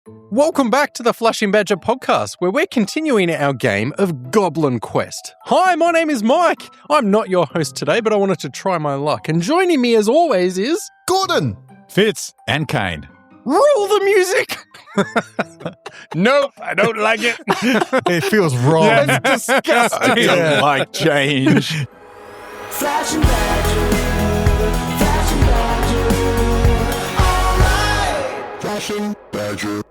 Welcome back to the Flashing Badger podcast, where we're continuing our game of Goblin Quest. Hi, my name is Mike. I'm not your host today, but I wanted to try my luck. And joining me as always is... Gordon, Fitz, and Kane. Roll the music! Nope, I don't like it. it feels wrong. That's disgusting. I don't like change. Flashing Badger, Flashing Badger, alright. Flashing Badger.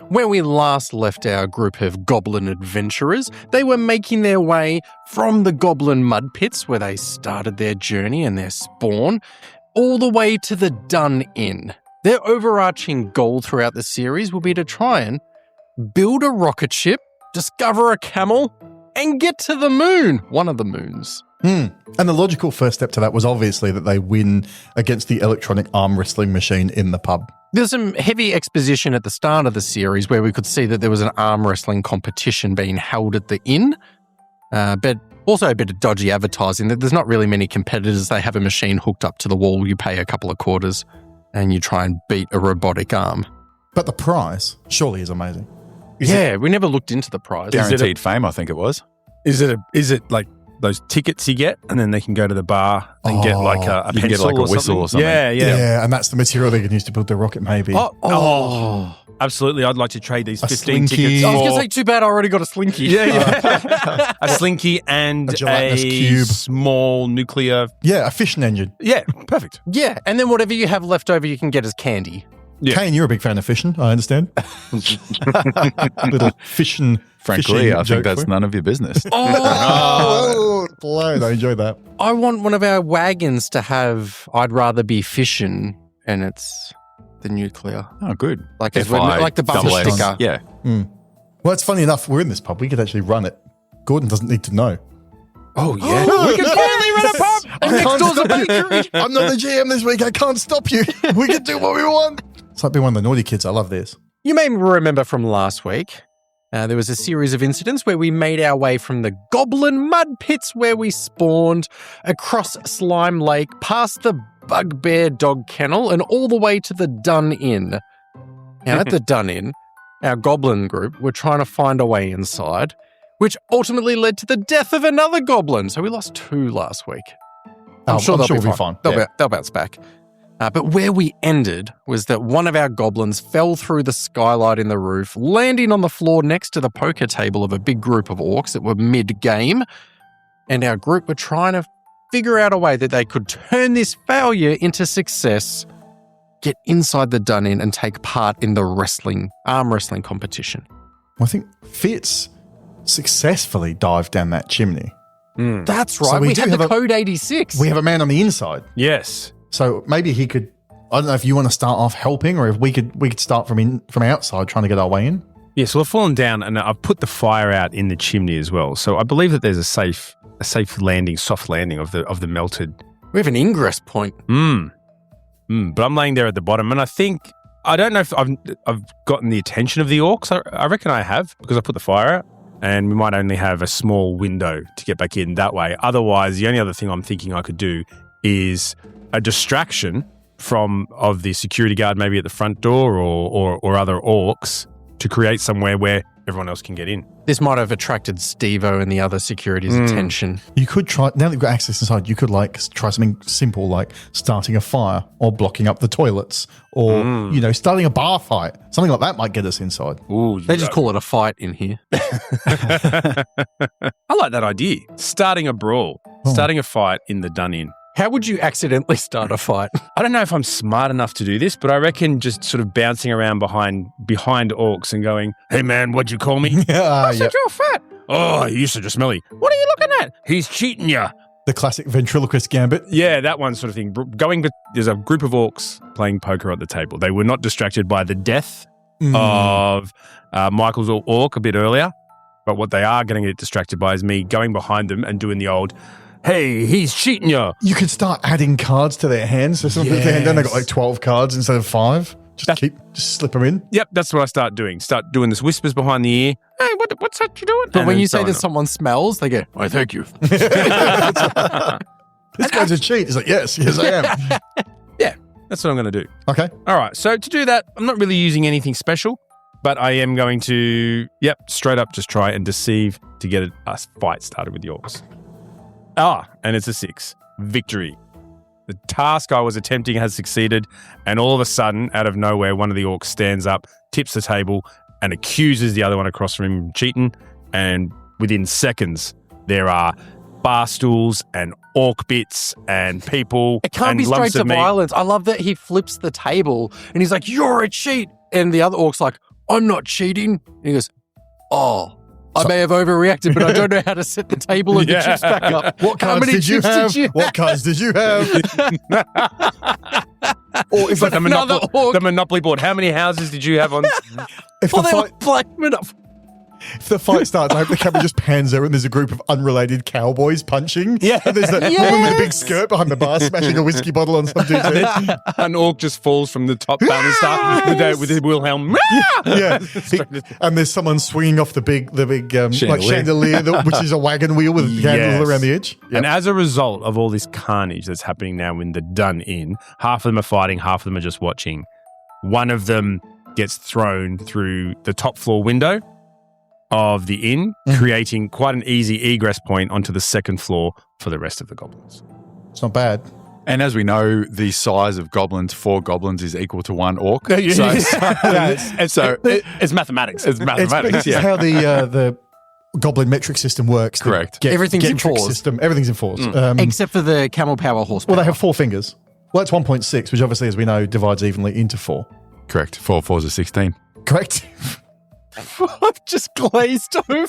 Where we last left our group of goblin adventurers, they were making their way from the goblin mud pits where they started their journey and their spawn, all the way to the Dun Inn. Their overarching goal throughout the series will be to try and build a rocket ship, discover a camel, and get to the moon, one of the moons. And the logical first step to that was obviously that they win against the electronic arm wrestling machine in the pub. There's some heavy exposition at the start of the series where we could see that there was an arm wrestling competition being held at the inn, but also a bit of dodgy advertising that there's not really many competitors. They have a machine hooked up to the wall, you pay a couple of quarters, and you try and beat a robotic arm. But the prize surely is amazing. We never looked into the prize. Guaranteed fame, I think it was. Is it like those tickets you get, and then they can go to the bar and get like a you can get pencil like a whistle or something. Yeah. And that's the material they can use to build their rocket, maybe. Oh, absolutely. I'd like to trade these A 15 slinky. tickets I was going to for say, too bad I already got a slinky. a slinky and A gelatinous cube. small nuclear. Yeah, a fishing engine. Yeah, perfect. Yeah, and then whatever you have left over you can get as candy. Yeah. Kane, you're a big fan of fishing, I understand. Little fishing. Frankly, I joke think that's for you. none of your business. Oh, blown. I enjoyed that. I want one of our wagons to have I'd rather be fishing, and it's the nuclear. Oh, good. Like the bumper double S. sticker. Yeah. Well, it's funny enough, we're in this pub. We could actually run it. Gordon doesn't need to know. Oh, yeah. We can finally run a pub! And I next can't door's a stop you. bakery! I'm not the GM this week. I can't stop you. We can do what we want. It's like being one of the naughty kids. I love this. You may remember from last week, there was a series of incidents where we made our way from the goblin mud pits where we spawned, across Slime Lake, past the bugbear dog kennel, and all the way to the Dun Inn. Now, at the Dun Inn, our goblin group were trying to find a way inside, which ultimately led to the death of another goblin. So we lost 2 last week. I'm sure they'll be fine. They'll bounce back. But where we ended was that one of our goblins fell through the skylight in the roof, landing on the floor next to the poker table of a big group of orcs that were mid-game. And our group were trying to figure out a way that they could turn this failure into success, get inside the Dun Inn and take part in the arm wrestling competition. Well, I think Fitz successfully dived down that chimney. That's right. So we do had have the a- code 86. We have a man on the inside. Yes. So maybe he could, I don't know if you want to start off helping or if we could start from outside trying to get our way in. Yeah, so we've fallen down, and I've put the fire out in the chimney as well. So I believe that there's a safe landing, soft landing of the melted. We have an ingress point. But I'm laying there at the bottom, and I don't know if I've gotten the attention of the orcs. I reckon I have, because I put the fire out, and we might only have a small window to get back in that way. Otherwise, the only other thing I'm thinking I could do is a distraction of the security guard, maybe at the front door or other orcs, to create somewhere where everyone else can get in. This might have attracted Steve-O and the other security's attention. You could try, now that you've got access inside, you could try something simple like starting a fire or blocking up the toilets or, starting a bar fight. Something like that might get us inside. Ooh, They just call it a fight in here. I like that idea. Starting a brawl, starting a fight in the Dun Inn. How would you accidentally start a fight? I don't know if I'm smart enough to do this, but I reckon just sort of bouncing around behind orcs and going, "Hey man, what'd you call me?" Yeah, I said you're fat. Oh, you said you're smelly. What are you looking at? He's cheating you. The classic ventriloquist gambit. Yeah, that one sort of thing. There's a group of orcs playing poker at the table. They were not distracted by the death of Michael's orc a bit earlier, but what they are going to get distracted by is me going behind them and doing the old, "Hey, he's cheating you." You could start adding cards to their hands. So something then they've got like 12 cards instead of 5. Just slip them in. Yep, that's what I start doing. Start doing this whispers behind the ear. Hey, what's that you doing? But And when then you say throwing that them. someone smells, they go, "Oh, thank you." This guy's a cheat. He's like, yes, I am. That's what I'm going to do. Okay. All right. So to do that, I'm not really using anything special, but I am going to, straight up just try and deceive to get a fight started with the orcs. And it's a 6. Victory. The task I was attempting has succeeded, and all of a sudden, out of nowhere, one of the orcs stands up, tips the table, and accuses the other one across from him of cheating, and within seconds, there are bar stools and orc bits and people It can't and be straight lumps to of meat. violence. I love that he flips the table and he's like, "You're a cheat." And the other orc's like, "I'm not cheating." And he goes, "Oh, I may have overreacted, but I don't know how to set the table and the chips back up." What How cards many did you chips have? did you What cards did you have? Or if It's like the Another orc. the Monopoly board. How many houses did you have on? if Well, the they were fight blaming it. if the fight starts, I hope the camera just pans over and there's a group of unrelated cowboys punching. Yeah. And there's the woman with a big Yes. skirt behind the bar smashing a whiskey bottle on some dude's head. An orc just falls from the top banister with his Wilhelm. Yeah. And there's someone swinging off the big chandelier, which is a wagon wheel with candles Yes. around the edge. And as a result of all this carnage that's happening now in the done in, half of them are fighting, half of them are just watching. One of them gets thrown through the top floor window of the inn, creating quite an easy egress point onto the second floor for the rest of the goblins. It's not bad. And as we know, the size of goblins, 4 goblins is equal to 1 orc. It's mathematics. It's mathematics, This is how the goblin metric system works. The Correct. Everything's in metric fours. system, everything's in fours. Except for the camel power horsepower. Well, they have 4 fingers. Well, that's 1.6, which obviously, as we know, divides evenly into 4. Correct. 4 4s are 16. Correct? I've just glazed over.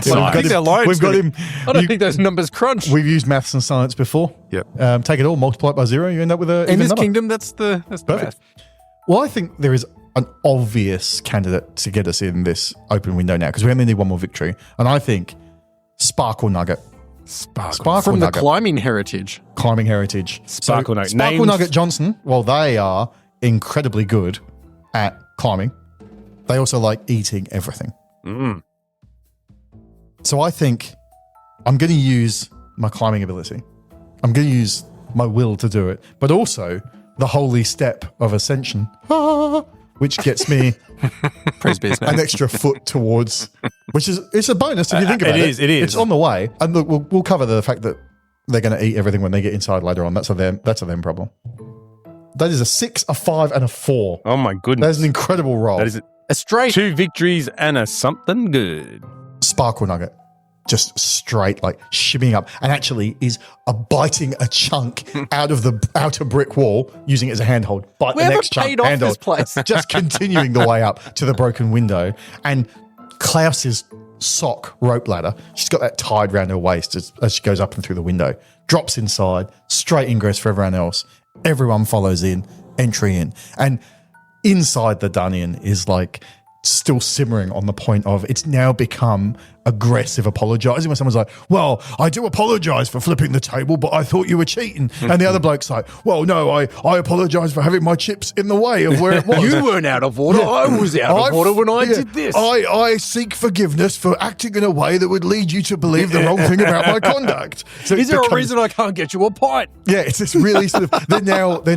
Well, we've got him. I don't think those numbers crunch. We've used maths and science before. Yep. Take it all, multiply it by 0, you end up with a In even this number. kingdom, that's the Perfect. math. Well, I think there is an obvious candidate to get us in this open window now because we only need one more victory. And I think Sparkle Nugget. Sparkle From the Nugget. climbing heritage. Climbing heritage. Sparkle Nugget. Sparkle Names- Nugget Johnson, well, they are incredibly good at climbing. They also like eating everything. So I think I'm going to use my climbing ability. I'm going to use my will to do it, but also the holy step of ascension, which gets me Praise be his name. an extra foot towards, which is it's a bonus if you think about it. It is. It's on the way, and look, we'll cover the fact that they're going to eat everything when they get inside later on. That's a them problem. That is a 6, a 5, and a 4. Oh my That goodness. is an incredible roll. That is A straight. 2 victories and a something good. Sparkle Nugget. Just straight, like shimmying up, and actually is biting a chunk out of the outer brick wall, using it as a handhold. Bite We the haven't next chunk, paid off handhold. this place. Just continuing the way up to the broken window. And Klaus's sock rope ladder, she's got that tied around her waist as she goes up and through the window. Drops inside, straight ingress for everyone else. Everyone follows in, entry in. And inside the dun-in is like still simmering on the point of it's now become aggressive apologizing when someone's like, well, I do apologize for flipping the table, but I thought you were cheating. And the other bloke's like, well, no, I apologize for having my chips in the way of where it was. You weren't out of order. I was out of order when I did this. I seek forgiveness for acting in a way that would lead you to believe the wrong thing about my conduct. So Is it there a becomes- reason I can't get you a pint? Yeah, it's this really sort of they're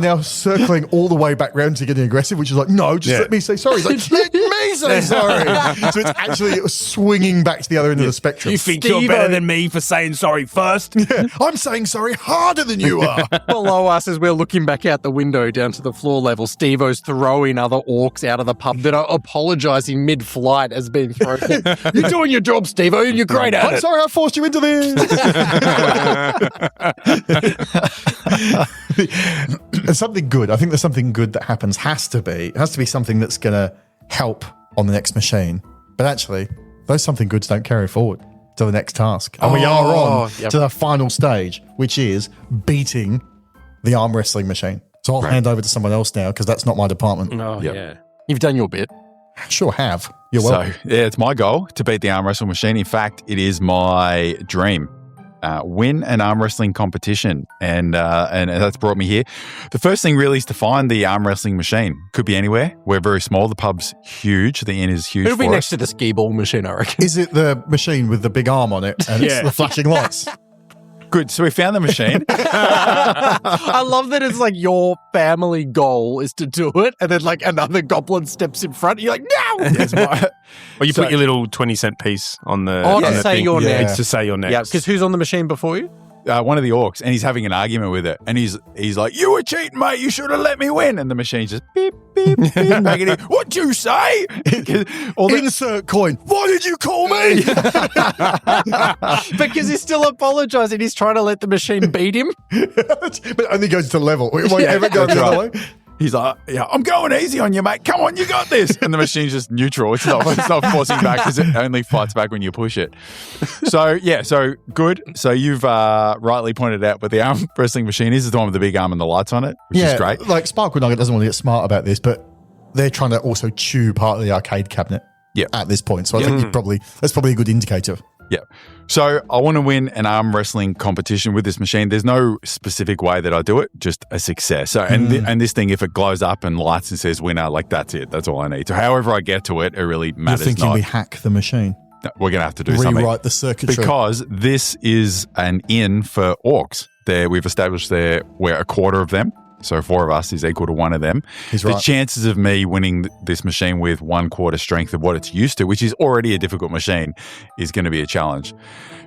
now circling all the way back round to getting aggressive, which is like, no, just let me say sorry. It's like, let me say sorry. So it's actually swinging back to the other end of the spectrum. You think you're better than me for saying sorry first? Yeah, I'm saying sorry harder than you are. Below us, as we're looking back out the window down to the floor level, Steve-O's throwing other orcs out of the pub that are apologising mid-flight as being thrown. You're doing your job, Steve-O, and you're great at I'm it. sorry I forced you into this. There's something good. I think there's something good that happens. It has to be something that's going to help on the next machine. But actually, those something goods don't carry forward to the next task. And we are on to the final stage, which is beating the arm wrestling machine. So I'll hand over to someone else now because that's not my department. Oh, Yep. yeah. You've done your bit. Sure have. You're welcome. So, yeah, it's my goal to beat the arm wrestle machine. In fact, it is my dream. Win an arm wrestling competition. And that's brought me here. The first thing really is to find the arm wrestling machine. Could be anywhere. We're very small. The pub's huge. The inn is huge. It'll be for next us. to the skee ball machine, I reckon. Is it the machine with the big arm on it and it's the flashing lights? Good. So we found the machine. I love that it's like your family goal is to do it, and then like another goblin steps in front. And you're like, no. Yes, Or you put your little 20-cent piece on the. Oh, on to the say thing. you're Yeah. next. It's to say you're next. Yeah, because who's on the machine before you? one of the orcs, and he's having an argument with it, and he's like, "You were cheating, mate. You should have let me win." And the machine's just beep beep beep. Making it, what'd you say? All the- Insert coin. Why did you call me? Because he's still apologizing. He's trying to let the machine beat him. But it only goes to level. It won't Yeah, ever go that's the other right. way. He's like, "Yeah, I'm going easy on you, mate. Come on, you got this." And the machine's just neutral. It's not forcing back because it only fights back when you push it. So good. So you've rightly pointed out, but the arm wrestling machine is the one with the big arm and the lights on it, which is great. Like Sparkle Nugget doesn't want to get smart about this, but they're trying to also chew part of the arcade cabinet at this point. So I think that's probably a good indicator. Yeah. So I want to win an arm wrestling competition with this machine. There's no specific way that I do it, just a success. So and this thing, if it glows up and lights and says winner, like that's it. That's all I need. So however I get to it, it really matters. You're thinking not. we hack the machine, No, we're going to have to do something. rewrite the circuitry. Because this is an inn for orcs. We've established we're a quarter of them. So 4 of us is equal to 1 of them. He's The right. chances of me winning this machine with 1/4 strength of what it's used to, which is already a difficult machine, is going to be a challenge.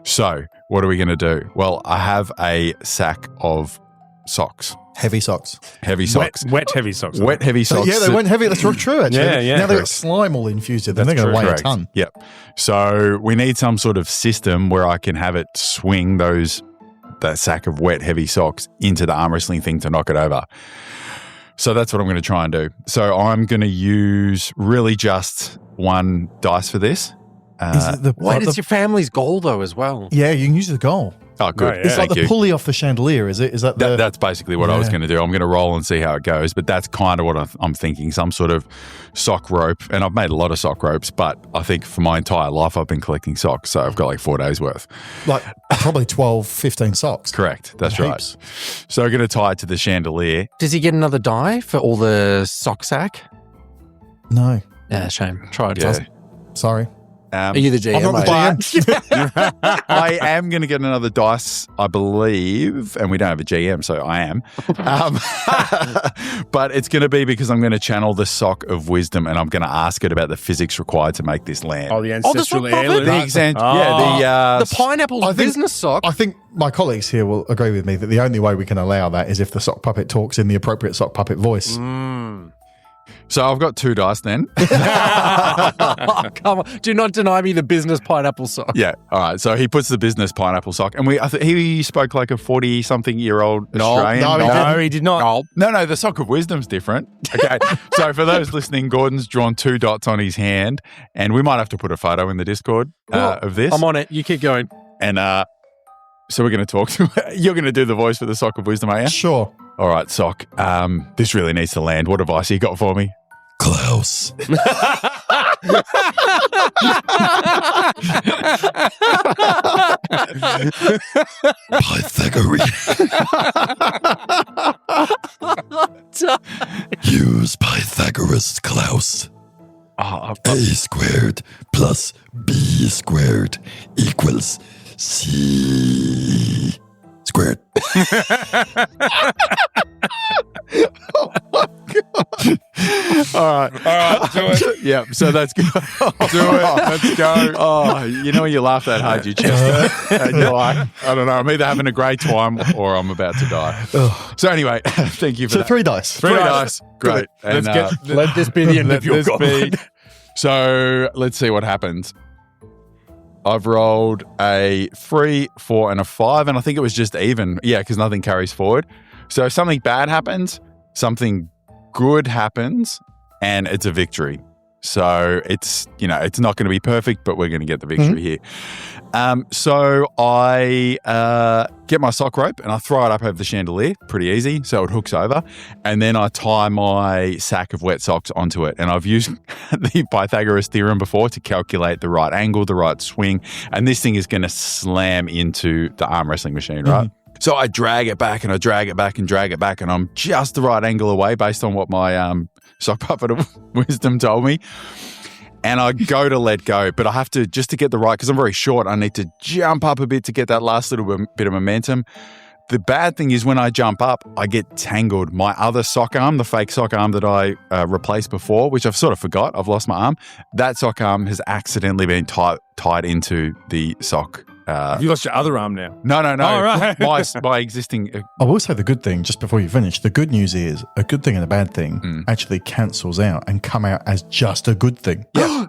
So what are we going to do? Well, I have a sack of socks, Heavy socks. heavy socks, Wet heavy socks. wet heavy So, socks. yeah, they went heavy. That's true, actually. Yeah. Now they've got Correct. slime all infused in them. They're That's going to true. weigh Correct. a ton. Yep. So we need some sort of system where I can have it swing that sack of wet, heavy socks into the arm wrestling thing to knock it over. So that's what I'm going to try and do. So I'm going to use really just 1 dice for this. Is it the, Wait, like it's the- your family's goal though as well. yeah, you can use the goal. Oh, good. Right, yeah. It's like Thank the you. pulley off the chandelier, is it? Is that the... That's basically what I was Yeah. going to do. I'm going to roll and see how it goes, but that's kind of what I'm thinking, some sort of sock rope. And I've made a lot of sock ropes, but I think for my entire life I've been collecting socks, so I've got like 4 days worth. like probably 12, 15 socks. Correct. That's Heaps. right. So I'm going to tie it to the chandelier. Does he get another die for all the sock sack? No, Yeah, shame. Try it. Yeah. sorry. Are you the GM? I'm not the mate? GM. I am going to get another dice, I believe, and we don't have a GM, so I am. But it's going to be because I'm going to channel the sock of wisdom, and I'm going to ask it about the physics required to make this land. Oh, the the ancestral sock puppet? heirloom. The pineapple I think- business sock. I think my colleagues here will agree with me that the only way we can allow that is if the sock puppet talks in the appropriate sock puppet voice. So I've got 2 dice then. Oh, come on. Do not deny me the business pineapple sock. Yeah. All right. So he puts the business pineapple sock, and he spoke like a 40-something-year-old Australian. no, he No, he did not. No, the sock of wisdom's different. Okay. So for those listening, Gordon's drawn 2 dots on his hand, and we might have to put a photo in the Discord of this. I'm on it. You keep going. And so we're going to talk to. You're going to do the voice for the sock of wisdom, are you? Sure. All right, sock. This really needs to land. What advice you got for me? Klaus. Pythagorean. Use Pythagoras, Klaus. A squared plus B squared equals C squared. All right, do it. Yeah, so that's good. Do it. Let's go. Oh, you know when you laugh that hard, you chest it, and you're like, I don't know, I'm either having a great time or I'm about to die. So anyway, thank you for So that. 3 dice. 3 dice. Great. And, Let this be the end let of your this goblin. be. So let's see what happens. I've rolled a 3, 4, and a 5, and I think it was just even. Yeah, because nothing carries forward. So if something bad happens, something good happens, and it's a victory. So it's not going to be perfect, but we're going to get the victory here. So I get my sock rope and I throw it up over the chandelier, pretty easy, so it hooks over, and then I tie my sack of wet socks onto it. And I've used the Pythagoras theorem before to calculate the right angle, the right swing, and this thing is going to slam into the arm wrestling machine, right? So I drag it back and I drag it back and drag it back, and I'm just the right angle away based on what my sock puppet of wisdom told me. and I go to let go, but I have to, just to get the right, because I'm very short, I need to jump up a bit to get that last little bit of momentum. The bad thing is when I jump up, I get tangled. My other sock arm, the fake sock arm that I replaced before, which I've sort of forgot, I've lost my arm, that sock arm has accidentally been tied into the sock. Have you lost your other arm now? No. Oh, right. my existing... I will say the good thing, just before you finish, the good news is a good thing and a bad thing actually cancels out and come out as just a good thing. Yeah.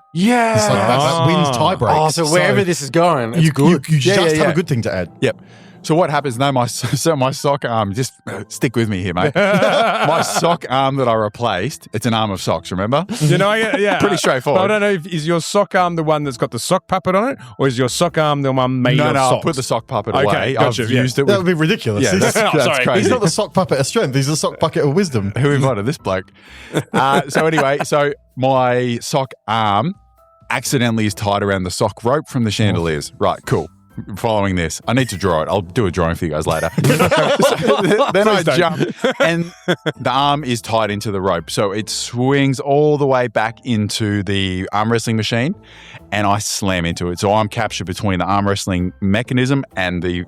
It's like that wins tiebreak. Oh, so wherever this is going, it's you good. You just have yeah. a good thing to add. Yep. So what happens now, my sock arm, just stick with me here, mate. My sock arm that I replaced, it's an arm of socks, remember? You know, yeah. Pretty straightforward. I don't know, is your sock arm the one that's got the sock puppet on it, or is your sock arm the one made of socks? I'll put the sock puppet away. Gotcha, I've used it That with... would be ridiculous. Yeah, that's sorry. crazy. He's not the sock puppet of strength. He's the sock bucket of wisdom. Who invited this bloke? So anyway, my sock arm accidentally is tied around the sock rope from the chandeliers. Right, cool. Following this, I need to draw it. I'll do a drawing for you guys later. Then I jump, and the arm is tied into the rope. So it swings all the way back into the arm wrestling machine, and I slam into it. So I'm captured between the arm wrestling mechanism and the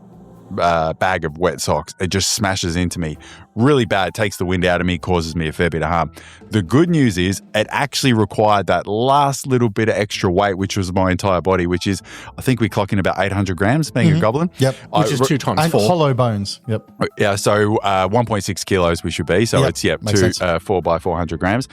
bag of wet socks. It just smashes into me. Really bad. Takes the wind out of me, causes me a fair bit of harm. The good news is it actually required that last little bit of extra weight, which was my entire body, which is, I think we clock in about 800 grams being a goblin. Yep. Which is 2 times And 4. hollow bones. Yep. Yeah, so 1.6 kilos we should be. So Yep, it's, makes sense. 4 by 400 grams.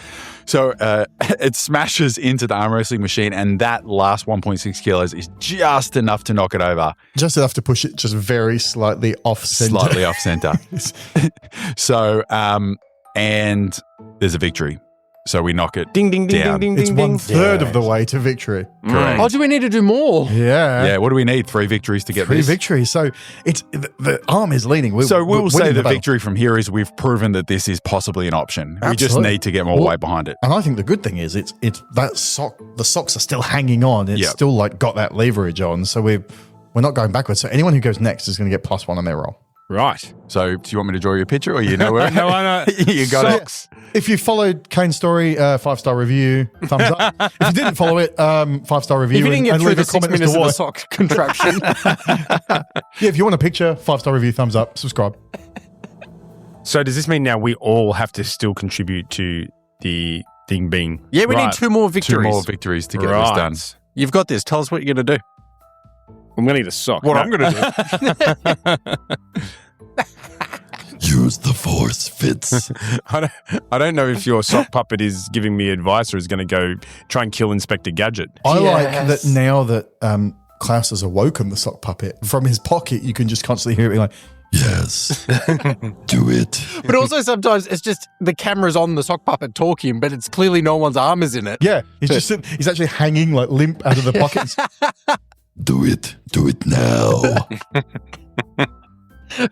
So it smashes into the arm wrestling machine, and that last 1.6 kilos is just enough to knock it over. Just enough to push it just very slightly off center. Slightly off center. So, and there's a victory. So we knock it. Ding, ding, ding, down. ding, ding, It's ding, one ding. third of the way to victory. Correct. Oh, do we need to do more? Yeah. Yeah, what do we need? 3 victories to get 3 this? victories. So it's the arm is leading. So we'll winning say the battle. victory from here is we've proven that this is possibly an option. We just Absolutely. need to get more Well, weight behind it. And I think the good thing is it's that sock. The socks are still hanging on. It's Yep. still like got that leverage on. So we're not going backwards. So anyone who goes next is going to get +1 on their roll. Right. So do you want me to draw you a picture, or you know where? No, I know. You got Socks. If you followed Kane's story, 5-star review, thumbs up. If you didn't follow it, 5-star review. If you didn't get and through leave the a 6 comment as minutes to of why. the sock contraption. Yeah, if you want a picture, 5-star review, thumbs up, subscribe. So does this mean now we all have to still contribute to the thing being? Yeah, we need Right. 2 more 2 victories. more victories to get Right. this done. You've got this. Tell us what you're going to do. I'm going to need a sock. What No. I'm going to do. Use the force, Fitz. I don't know if your sock puppet is giving me advice or is going to go try and kill Inspector Gadget. I like Yes. that now that Klaus has awoken the sock puppet. From his pocket, you can just constantly hear it being like, Yes. Do it. But also sometimes it's just the camera's on the sock puppet talking, but it's clearly no one's arm is in it. yeah, he's actually hanging like limp out of the pockets. Do it. Do it now.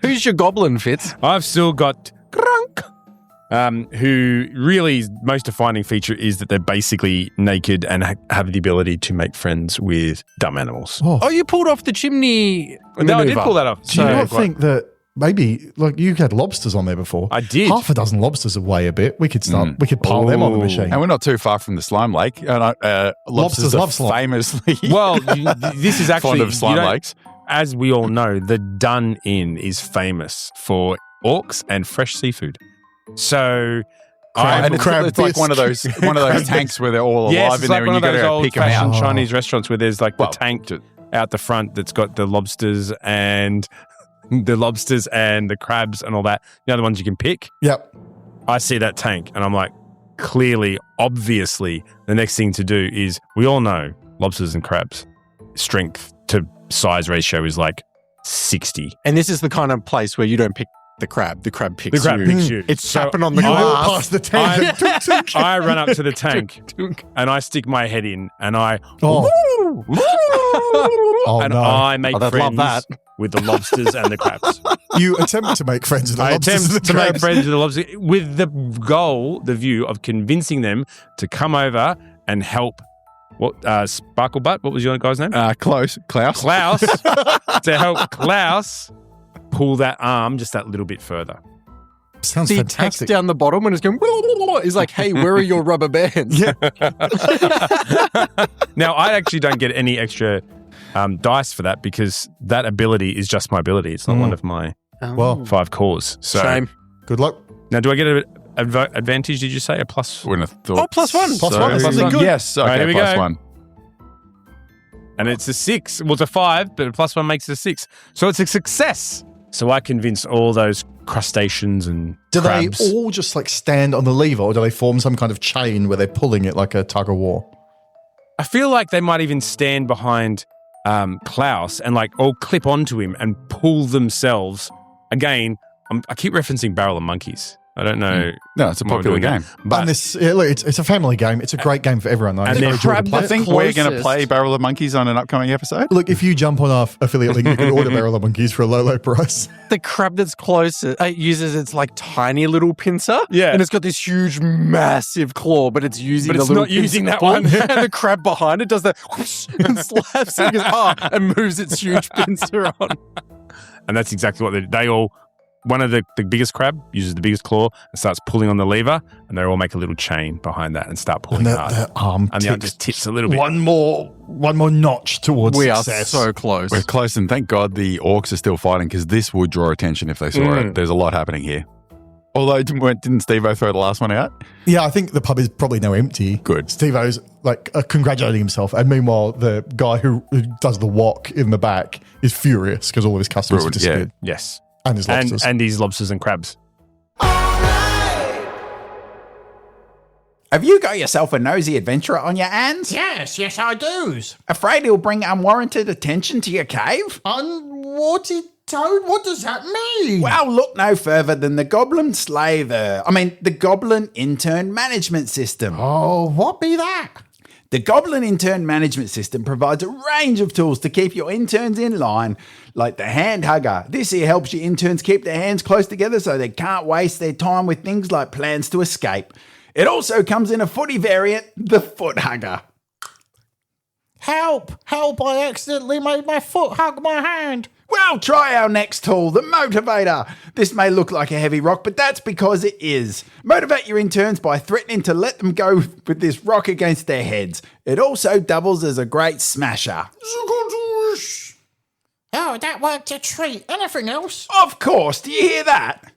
Who's your goblin, Fitz? I've still got Grunk, who really most defining feature is that they're basically naked and have the ability to make friends with dumb animals. Oh, you pulled off the chimney. No, I did maneuver. pull that off. Do you So- not think that maybe, like, you had lobsters on there before? I did. Half a dozen lobsters weigh a bit. We could start. We could pile them on the Ooh. machine. And we're not too far from the slime lake. Lobsters Lobsters love are slime. famously Well, this is actually fond of slime you don't- lakes. As we all know, the Dun Inn is famous for orcs and fresh seafood. So, And it's, crab it's like one of those tanks where they're all yes, alive it's in like there, one and of you got those to pick them old-fashioned out. Chinese restaurants where there's like Well, the tank out the front that's got the lobsters and the crabs and all that. The other ones you can pick. Yep. I see that tank and I'm like, clearly, obviously, the next thing to do is we all know lobsters and crabs strength to size ratio is like 60. And this is the kind of place where you don't pick the crab. The crab picks The crab you. picks you. It's So tapping on the You walk glass. past the tank. Tunk, tunk. I run up to the tank and I stick my head in and I Oh. Oh, and no. I make Oh, they'd love friends that. with the lobsters and the crabs. You attempt to make friends with the I lobsters attempt and the to make crabs. friends with the lobsters with the goal, the view of convincing them to come over and help. Sparkle Butt? What was your guy's name? Close. Klaus. Klaus. To help Klaus pull that arm just that little bit further. Sounds the text fantastic. down the bottom when it's going, is like, hey, where are your rubber bands? Yeah. Now, I actually don't get any extra dice for that because that ability is just my ability. It's not one of my Well, 5 cores. So Shame. good luck. now, do I get an advantage? Did you say a plus? Wouldn't have thought. Oh, +1. +1. That's something good. Yes. Okay. Right, here we plus go. 1. And it's a 6. Well, it's a 5, but a +1 makes it a 6. So it's a success. So I convince all those crustaceans and Do crabs. they all just like stand on the lever, or do they form some kind of chain where they're pulling it like a tug of war? I feel like they might even stand behind Klaus and like all clip onto him and pull themselves. Again, I keep referencing Barrel of Monkeys. I don't know. No, it's a why we're popular doing game. that, but And this, look, it's a family game. It's a great game for everyone. And they're crab play. I think we're going to closest. play Barrel of Monkeys on an upcoming episode. Look, if you jump on our affiliate link, you can order Barrel of Monkeys for a low price. The crab that's closest uses its like tiny little pincer. Yeah. And it's got this huge, massive claw, but it's using But the it's little not using pincer that one. and the crab behind it does that whoosh and slaps it and goes, and moves its huge pincer on. and that's exactly what they all. One of the biggest crab uses the biggest claw and starts pulling on the lever, and they all make a little chain behind that and start pulling And hard. the arm and the arm tips just tips a little bit. one more notch towards We success. are so close. We're close, and thank God the orcs are still fighting because this would draw attention if they saw it. There's a lot happening here. Although, didn't Steve-O throw the last one out? Yeah, I think the pub is probably now empty. Good. Steve-O's like congratulating himself. And meanwhile, the guy who does the walk in the back is furious because all of his customers have Ruined, yeah. disappeared. Yes. And his lobsters. And these lobsters and crabs. Have you got yourself a nosy adventurer on your hands? Yes, I do. Afraid he'll bring unwarranted attention to your cave? Unwanted toad? What does that mean? Well, look no further than the Goblin the Goblin Intern Management System. Oh, what be that? The Goblin Intern Management System provides a range of tools to keep your interns in line, like the Hand Hugger. This here helps your interns keep their hands close together so they can't waste their time with things like plans to escape. It also comes in a footy variant, the Foot Hugger. Help! I accidentally made my foot hug my hand. Well, try our next tool, the Motivator. This may look like a heavy rock, but that's because it is. Motivate your interns by threatening to let them go with this rock against their heads. It also doubles as a great smasher. Oh, that worked a treat. Anything else? Of course, do you hear that?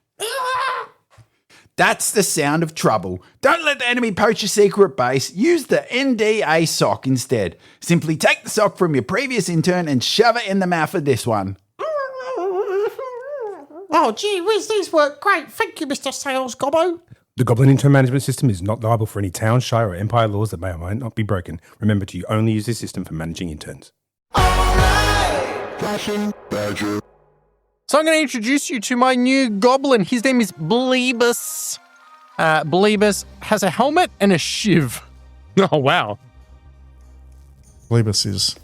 That's the sound of trouble. Don't let the enemy poach your secret base. Use the NDA sock instead. Simply take the sock from your previous intern and shove it in the mouth of this one. Oh, gee whiz, these work great. Thank you, Mr. Sales Gobbo. The Goblin Intern Management System is not liable for any town, shire, or empire laws that may or may not be broken. Remember to only use this system for managing interns. So I'm going to introduce you to my new goblin. His name is Bleebus. Bleebus has a helmet and a shiv. Oh, wow. Bleebus he's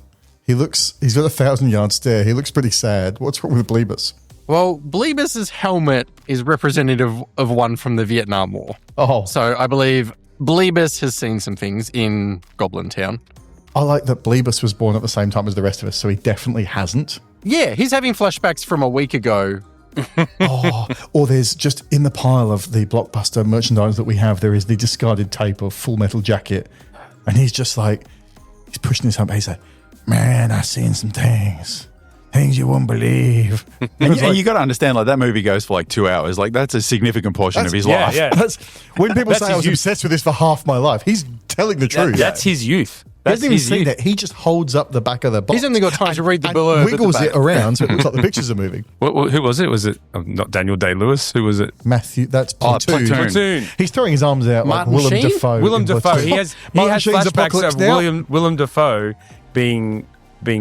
got a 1,000-yard stare. He looks pretty sad. What's wrong with Bleebus? Well, Bleebus's helmet is representative of one from the Vietnam War. Oh, So I believe Bleebus has seen some things in Goblin Town. I like that Bleebus was born at the same time as the rest of us, so he definitely hasn't. Yeah, he's having flashbacks from a week ago. Or there's just in the pile of the Blockbuster merchandise that we have, there is the discarded tape of Full Metal Jacket. And he's just like, he's pushing his hump. He's like, man, I've seen some things you won't believe. And you got to understand, like, that movie goes for like 2 hours. Like, that's a significant portion of his life. Yeah. That's, when people That's say I his was youth. obsessed with this for half my life, he's telling the truth. That's his youth. He That's doesn't even his see youth. that. He just holds up the back of the box. He's only got time to read the and blurb at the wiggles back. it around so it looks like the pictures are moving. Who was it? Was it not Daniel Day-Lewis? Who was it? Matthew, that's Oh, Platoon. Platoon. He's throwing his arms out Martin like Willem Sheen? Dafoe. Willem in Dafoe. Platoon. He has Martin Sheen's flashbacks Apocalypse of Now. Willem Dafoe being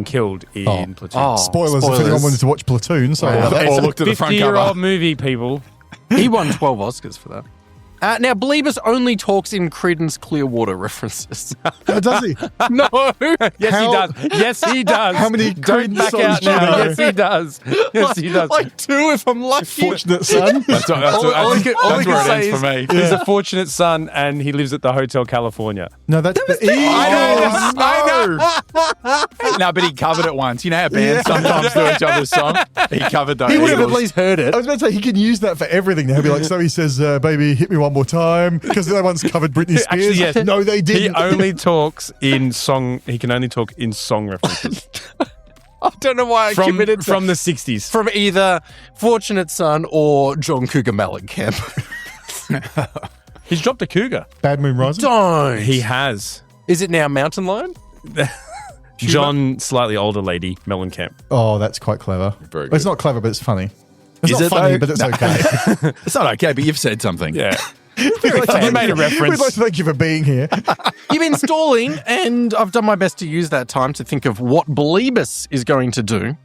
killed in Platoon. Oh, Spoilers if anyone wanted to watch Platoon. Sorry about that. Or looked at the front 50-year-old cover. movie, people. He won 12 Oscars for that. Now, Bleebus only talks in Creedence Clearwater references. Oh, does he? No. Yes, How- he does. Yes, he does. How many Don't Creedence back songs out do you now. know? Yes, he does. Yes, he does. Like 2 if I'm lucky. Fortunate son. That's all he can where it say ends for me. He's a fortunate son, and he lives at the Hotel California. No, that's the I know. No, but he covered it once. You know how bands sometimes do each other's song? He covered those. He would have at Eagles. least heard it. I was about to say he can use that for everything. He'll be like, so he says, "Baby, hit me one more time," because no one's covered Britney Spears. Actually, yes. No, they He didn't. only talks in song. He can only talk in song references I don't know why I committed to from the 60s. from either Fortunate Son or John Cougar Mellencamp. He's dropped a cougar. Bad Moon Rising. Don't. He has. Is it now Mountain Lion? John, slightly older lady, Mellencamp. Oh, that's quite clever. Very It's not clever, but it's funny. It's Is not it funny, though? but it's okay. It's not okay, but you've said something. Yeah. We'd like to You made a reference. We'd like to thank you for being here. You've been stalling, and I've done my best to use that time to think of what Bleebus is going to do.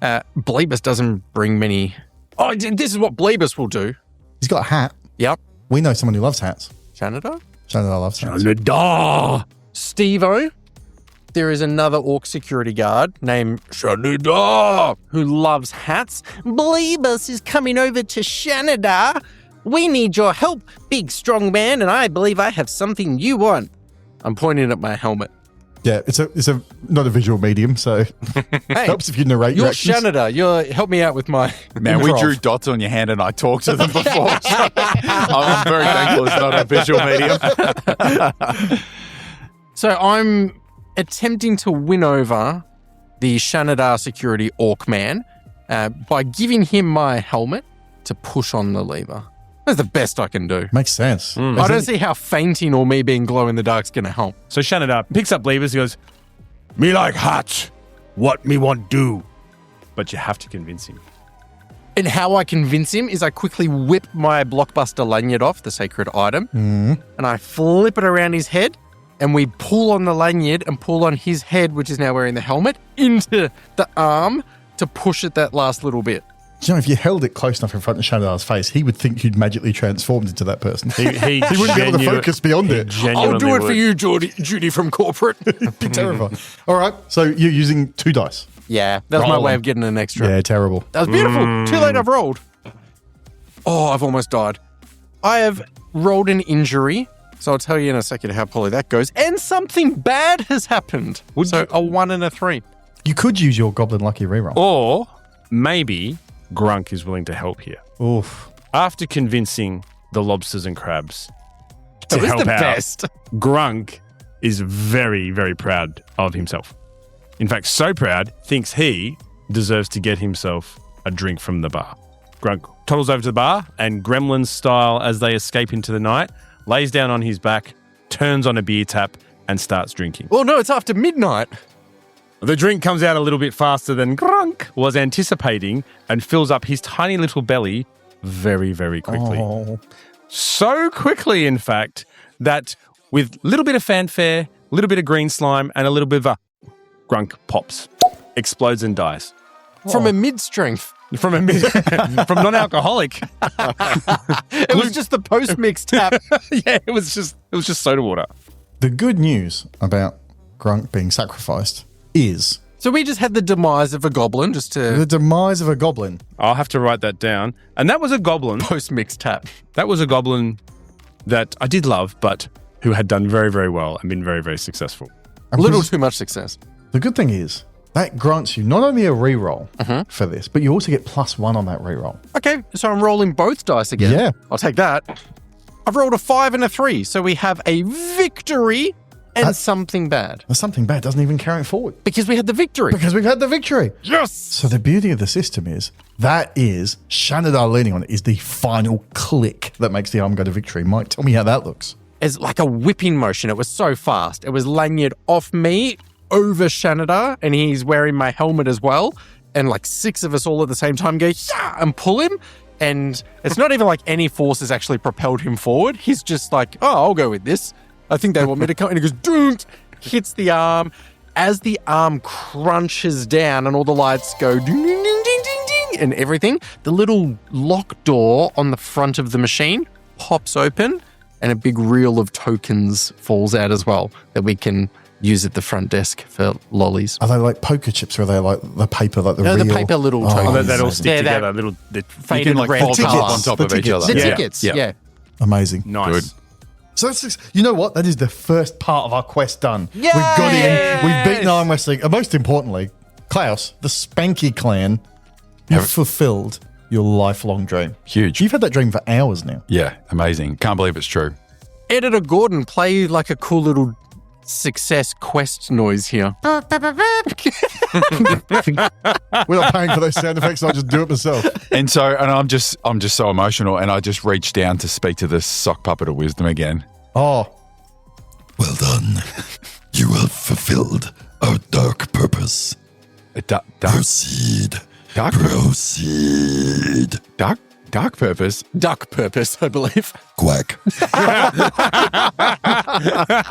Bleebus doesn't bring many... Oh, this is what Bleebus will do. He's got a hat. Yep. We know someone who loves hats. Canada? Shannon loves hats. Steve-O. There is another orc security guard named Shanida who loves hats. Bleebus is coming over to Shanida. We need your help, big strong man, and I believe I have something you want. I'm pointing at my helmet. Yeah, it's a not a visual medium, so Hey, helps if you narrate your you're actions. Shanida. Help me out with my Man, we improv. drew dots on your hand and I talked to them before. So I'm very thankful it's not a visual medium. So I'm attempting to win over the Shanidar security orc man by giving him my helmet to push on the lever. That's the best I can do. Makes sense. I don't see how fainting or me being glow in the dark is going to help. So Shannon picks up Bleebus. He goes, "Me like hats. What me want do?" But you have to convince him. And how I convince him is I quickly whip my blockbuster lanyard off, the sacred item, and I flip it around his head, and we pull on the lanyard and pull on his head, which is now wearing the helmet, into the arm to push it that last little bit. Do you know, if you held it close enough in front of Shannon's face, he would think you'd magically transformed into that person. He wouldn't be able to focus beyond it. I'll do it for you, Judy from corporate. Be terrified. All right, so you're using 2 dice. Yeah, that was my Roll way them. of getting an extra. Yeah, terrible. That was beautiful. Too late, I've rolled. Oh, I've almost died. I have rolled an injury, so I'll tell you in a second how poorly that goes. And something bad has happened. So a 1 and a 3. You could use your Goblin Lucky reroll. Or maybe Grunk is willing to help here. Oof. After convincing the lobsters and crabs to That was help the out, best. Grunk is very, very proud of himself. In fact, so proud, thinks he deserves to get himself a drink from the bar. Grunk toddles over to the bar and Gremlins style as they escape into the night, lays down on his back, turns on a beer tap and starts drinking. Well, no, it's after midnight. The drink comes out a little bit faster than Grunk was anticipating and fills up his tiny little belly very, very quickly. Oh. So quickly, in fact, that with a little bit of fanfare, a little bit of green slime, and a little bit of a Grunk pops, explodes and dies. From a mid-strength. From from non-alcoholic. It was just the post-mix tap. Yeah, it was just soda water. The good news about Grunk being sacrificed is So we just had the demise of a goblin, just to the demise of a goblin. I'll have to write that down. And that was a goblin. post-mix tap. That was a goblin that I did love, but who had done very, very well and been very, very successful. A little too much success. The good thing is that grants you not only a reroll for this, but you also get +1 on that reroll. Okay, so I'm rolling both dice again. Yeah. I'll take that. I've rolled a 5 and a 3, so we have a victory and something bad. There's something bad doesn't even carry it forward Because we had the victory. because we've had the victory. Yes! So the beauty of the system is Shanadar leaning on it is the final click that makes the arm go to victory. Mike, tell me how that looks. It's like a whipping motion. It was so fast. It was lanyard off me over Shanadar, and he's wearing my helmet as well. And like 6 of us all at the same time go, yeah, and pull him. And it's not even like any force has actually propelled him forward. He's just like, oh, I'll go with this. I think they want me to come. And he goes, doom, hits the arm. As the arm crunches down and all the lights go ding, ding, ding, ding, ding, ding, and everything, the little lock door on the front of the machine pops open and a big reel of tokens falls out as well that we can use at the front desk for lollies. Are they like poker chips or are they like the paper, like the No, real? the paper little tokens. Oh, that all stick Yeah, that together. You faded can like red fold them colours. up on top The of each tickets. other. The Yeah. tickets, yeah. Amazing. Nice. Good. So you know what? That is the first part of our quest done. We've got in. We've beaten arm wrestling. And most importantly, Klaus, the Spanky clan, you've fulfilled your lifelong dream. Huge. You've had that dream for hours now. Yeah, amazing. Can't believe it's true. Editor Gordon, play like a cool little success quest noise here. We're not paying for those sound effects. So I'll just do it myself. And I'm just so emotional, and I just reached down to speak to the sock puppet of wisdom again. Oh, Well done. You have fulfilled our dark purpose. Proceed. Dark purpose. Duck purpose, I believe. Quack.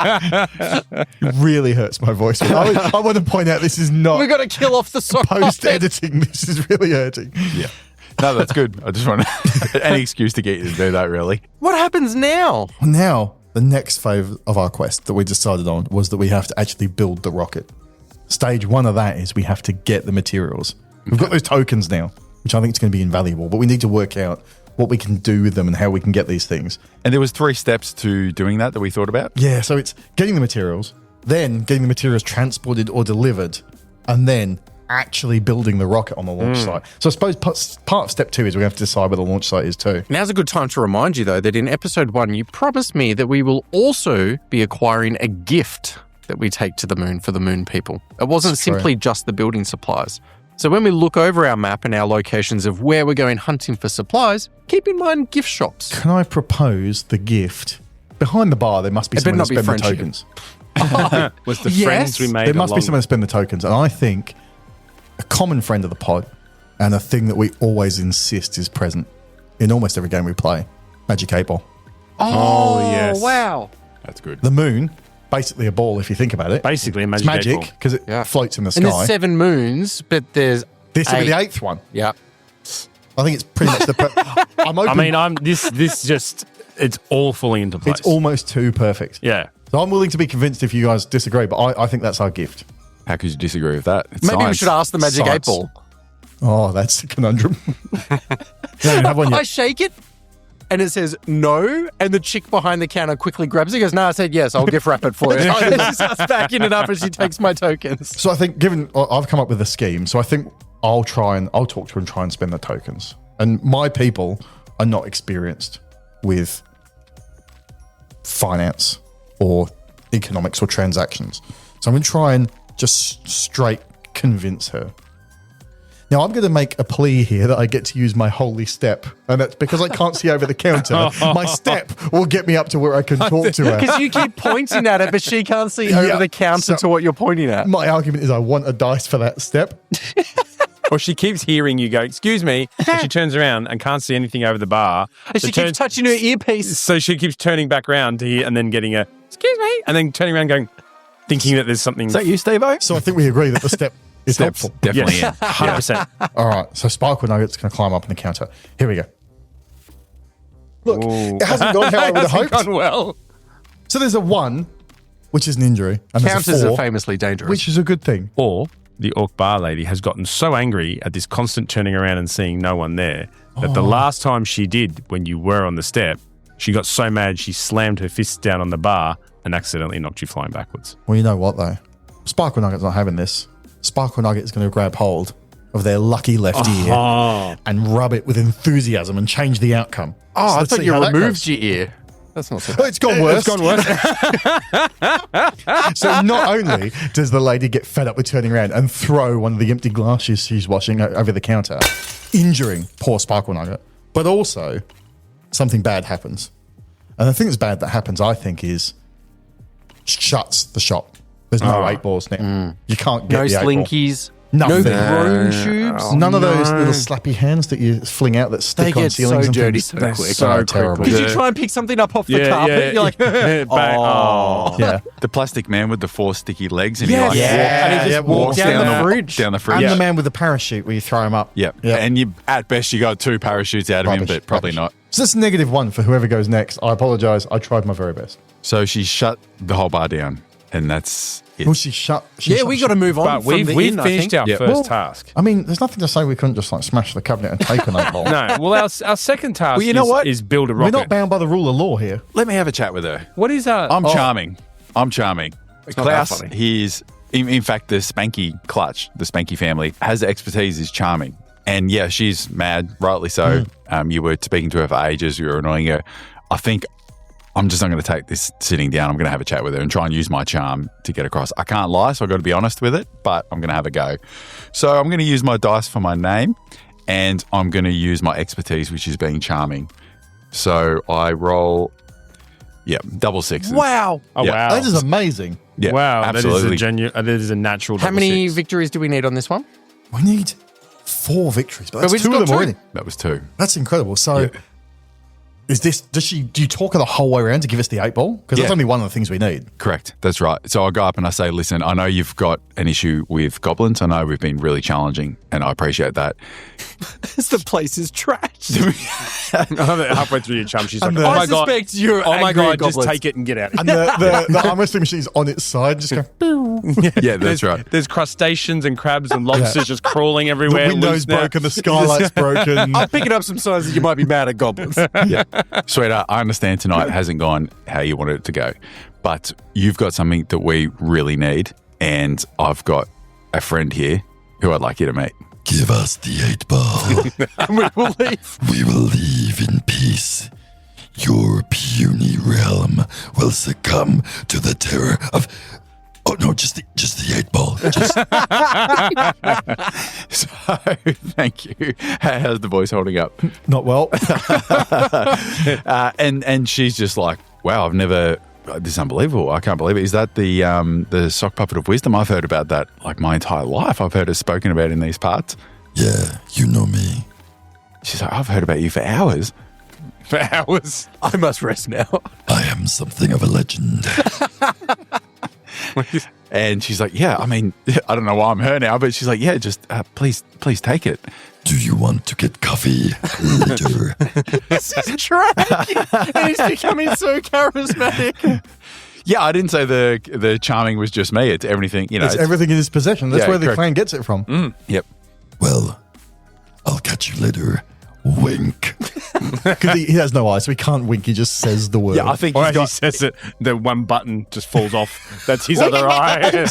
it really hurts my voice. I want to point out this is not We've got to kill off the sock puppet. post-editing. This is really hurting. Yeah. No, that's good. I just want any excuse to get you to do that, really. What happens now? Now, the next phase of our quest that we decided on was that we have to actually build the rocket. Stage 1 of that is we have to get the materials. We've got those tokens now, which I think is going to be invaluable, but we need to work out what we can do with them and how we can get these things. And there was 3 steps to doing that we thought about. Yeah, so it's getting the materials, then getting the materials transported or delivered, and then actually building the rocket on the launch site. So I suppose part of step 2 is we have to decide where the launch site is too. Now's a good time to remind you, though, that in episode 1, you promised me that we will also be acquiring a gift that we take to the moon for the moon people. It wasn't That's true. simply just the building supplies. So when we look over our map and our locations of where we're going hunting for supplies, keep in mind gift shops. Can I propose the gift? Behind the bar, there must be It better someone to not be spend the friendship. tokens. Was the Yes. friends we made There must be along- someone to spend the tokens. And I think a common friend of the pod and a thing that we always insist is present in almost every game we play, Magic 8 Ball. Oh, yes. Wow. That's good. The moon, basically a ball if you think about it. Basically, a It's magic. magic because it Yeah. floats in the And sky. there's 7 moons, but there's This will be the 8. 8th one. Yeah. I think it's pretty much the... I'm open. I mean, this just it's all falling into place. it's almost too perfect. yeah. So I'm willing to be convinced if you guys disagree, but I think that's our gift. How could you disagree with that? It's Maybe we science. should ask the Magic 8 Science. Ball. Oh, that's a conundrum. No, you have one I yet. shake it and it says no, and the chick behind the counter quickly grabs it and goes, no, I said yes, I'll gift wrap it for you. And she starts backing it up and she takes my tokens. So I think I've come up with a scheme, so I think I'll talk to her and try and spend the tokens. And my people are not experienced with finance or economics or transactions. So I'm going to try and just straight convince her. Now, I'm going to make a plea here that I get to use my holy step. And that's because I can't see over the counter. My step will get me up to where I can talk to her. Because you keep pointing at it, but she can't see over Yeah, the counter so- to what you're pointing at. My argument is I want a dice for that step. Or she keeps hearing you go, "Excuse me," and she turns around and can't see anything over the bar. And she keeps touching her earpiece. So she keeps turning back around to hear, and then getting a "Excuse me," and then turning around, going, thinking that there's something. Is that you, Steve-O? So I think we agree that the step is Steps helpful. definitely Yes, in. 100%. All right, so Sparkle Nugget's going to climb up on the counter. Here we go. Look, it hasn't gone how I would have Hasn't hoped. gone well. So there's a 1, which is an injury, and there's Counters a are 4, famously dangerous. which is a good thing. Or the orc bar lady has gotten so angry at this constant turning around and seeing no one there that the last time she did, when you were on the step, she got so mad she slammed her fists down on the bar and accidentally knocked you flying backwards. Well, you know what, though? Sparkle Nugget's not having this. Sparkle Nugget is going to grab hold of their lucky left ear and rub it with enthusiasm and change the outcome. oh, So I let's thought see you how that removed goes. your ear. That's not so Oh, bad. it's gone worse. It's gone worse. So not only does the lady get fed up with turning around and throw one of the empty glasses she's washing over the counter, injuring poor Sparkle Nugget, but also something bad happens. And the thing that's bad that happens, I think, is shuts the shop. There's no 8 balls now. You can't get No the 8 ball. slinkies. Nothing. Throne tubes? None of those little slappy hands that you fling out that They stick on get ceilings so and dirty things. so quick. So terrible. Because you try and pick something up off the Yeah, carpet, yeah, you're like, Bang. Oh. Yeah. The plastic man with the 4 sticky legs, and Yes. he like Yeah. walks, And he just walks down the fridge. Down the fridge. And Yeah. the man with the parachute where you throw him up. Yep. Yep. And you, at best, you got 2 parachutes out of him, Rubbish, but probably rubbish. not. So that's -1 for whoever goes next. I apologize. I tried my very best. So she shut the whole bar down, and that's it. Well, she shut. yeah, we got to move on. But from we've the finished inn, I think. our first task. I mean, there's nothing to say we couldn't just like smash the cabinet and take an 8 ball. No, well, our second task Well, you know what? is build a We're rocket. not bound by the rule of law here. Let me have a chat with her. What is our... I'm charming. I'm charming. not that Klaus, funny. he's in fact the Spanky Clutch, the Spanky family has the expertise. Is charming, and yeah, she's mad, rightly so. You were speaking to her for ages. You were annoying her. I think I'm just not going to take this sitting down. I'm going to have a chat with her and try and use my charm to get across. I can't lie, so I've got to be honest with it, but I'm going to have a go. So I'm going to use my dice for my name, and I'm going to use my expertise, which is being charming. So I roll, double 6s. Wow. Oh, Yeah. wow. That is amazing. Yeah, Wow, absolutely. that is a natural How double many 6. victories do we need on this one? We need 4 victories, but that's we just 2 of got them 2. already. That was 2. That's incredible. So, do you talk her the whole way around to give us the 8 ball? Because that's Yeah. only one of the things we need. Correct. That's right. So I go up and I say, listen, I know you've got an issue with goblins. I know we've been really challenging, and I appreciate that. The place is trash. Halfway through your chum, she's like, And oh the- my I God. suspect you're Oh my angry God, at just goblins. take it and get out. And the arm wrestling machine is on its side, just going, Yeah, that's right. There's crustaceans and crabs and lobsters just crawling the everywhere. window's loose now. broken, the skylight's broken. I'm picking up some signs that you might be mad at goblins. Yeah. Sweetheart, I understand tonight hasn't gone how you wanted it to go, but you've got something that we really need, and I've got a friend here who I'd like you to meet. Give us the 8 ball. And we will leave. We will leave in peace. Your puny realm will succumb to the terror of. Oh no, just the 8 ball. Just So, thank you. How's the voice holding up? Not well. And she's just like, wow, I've never. This is unbelievable. I can't believe it. Is that the sock puppet of wisdom? I've heard about that like my entire life. I've heard it spoken about in these parts. yeah, you know me. She's like, I've heard about you for hours. For hours. I must rest now. I am something of a legend. And she's like, yeah, I mean, I don't know why I'm her now, but she's like, yeah, just please take it. Do you want to get coffee later? This is tragic. And he's becoming so charismatic. Yeah, I didn't say the charming was just me. It's everything, you know. It's everything in his possession. That's Yeah, where the correct. clan gets it from. Yep. Well, I'll catch you later. Wink. Because he has no eyes, so he can't wink. He just says the word. Yeah, I think Or he's as he got. says it, the one button just falls off. That's his other eye.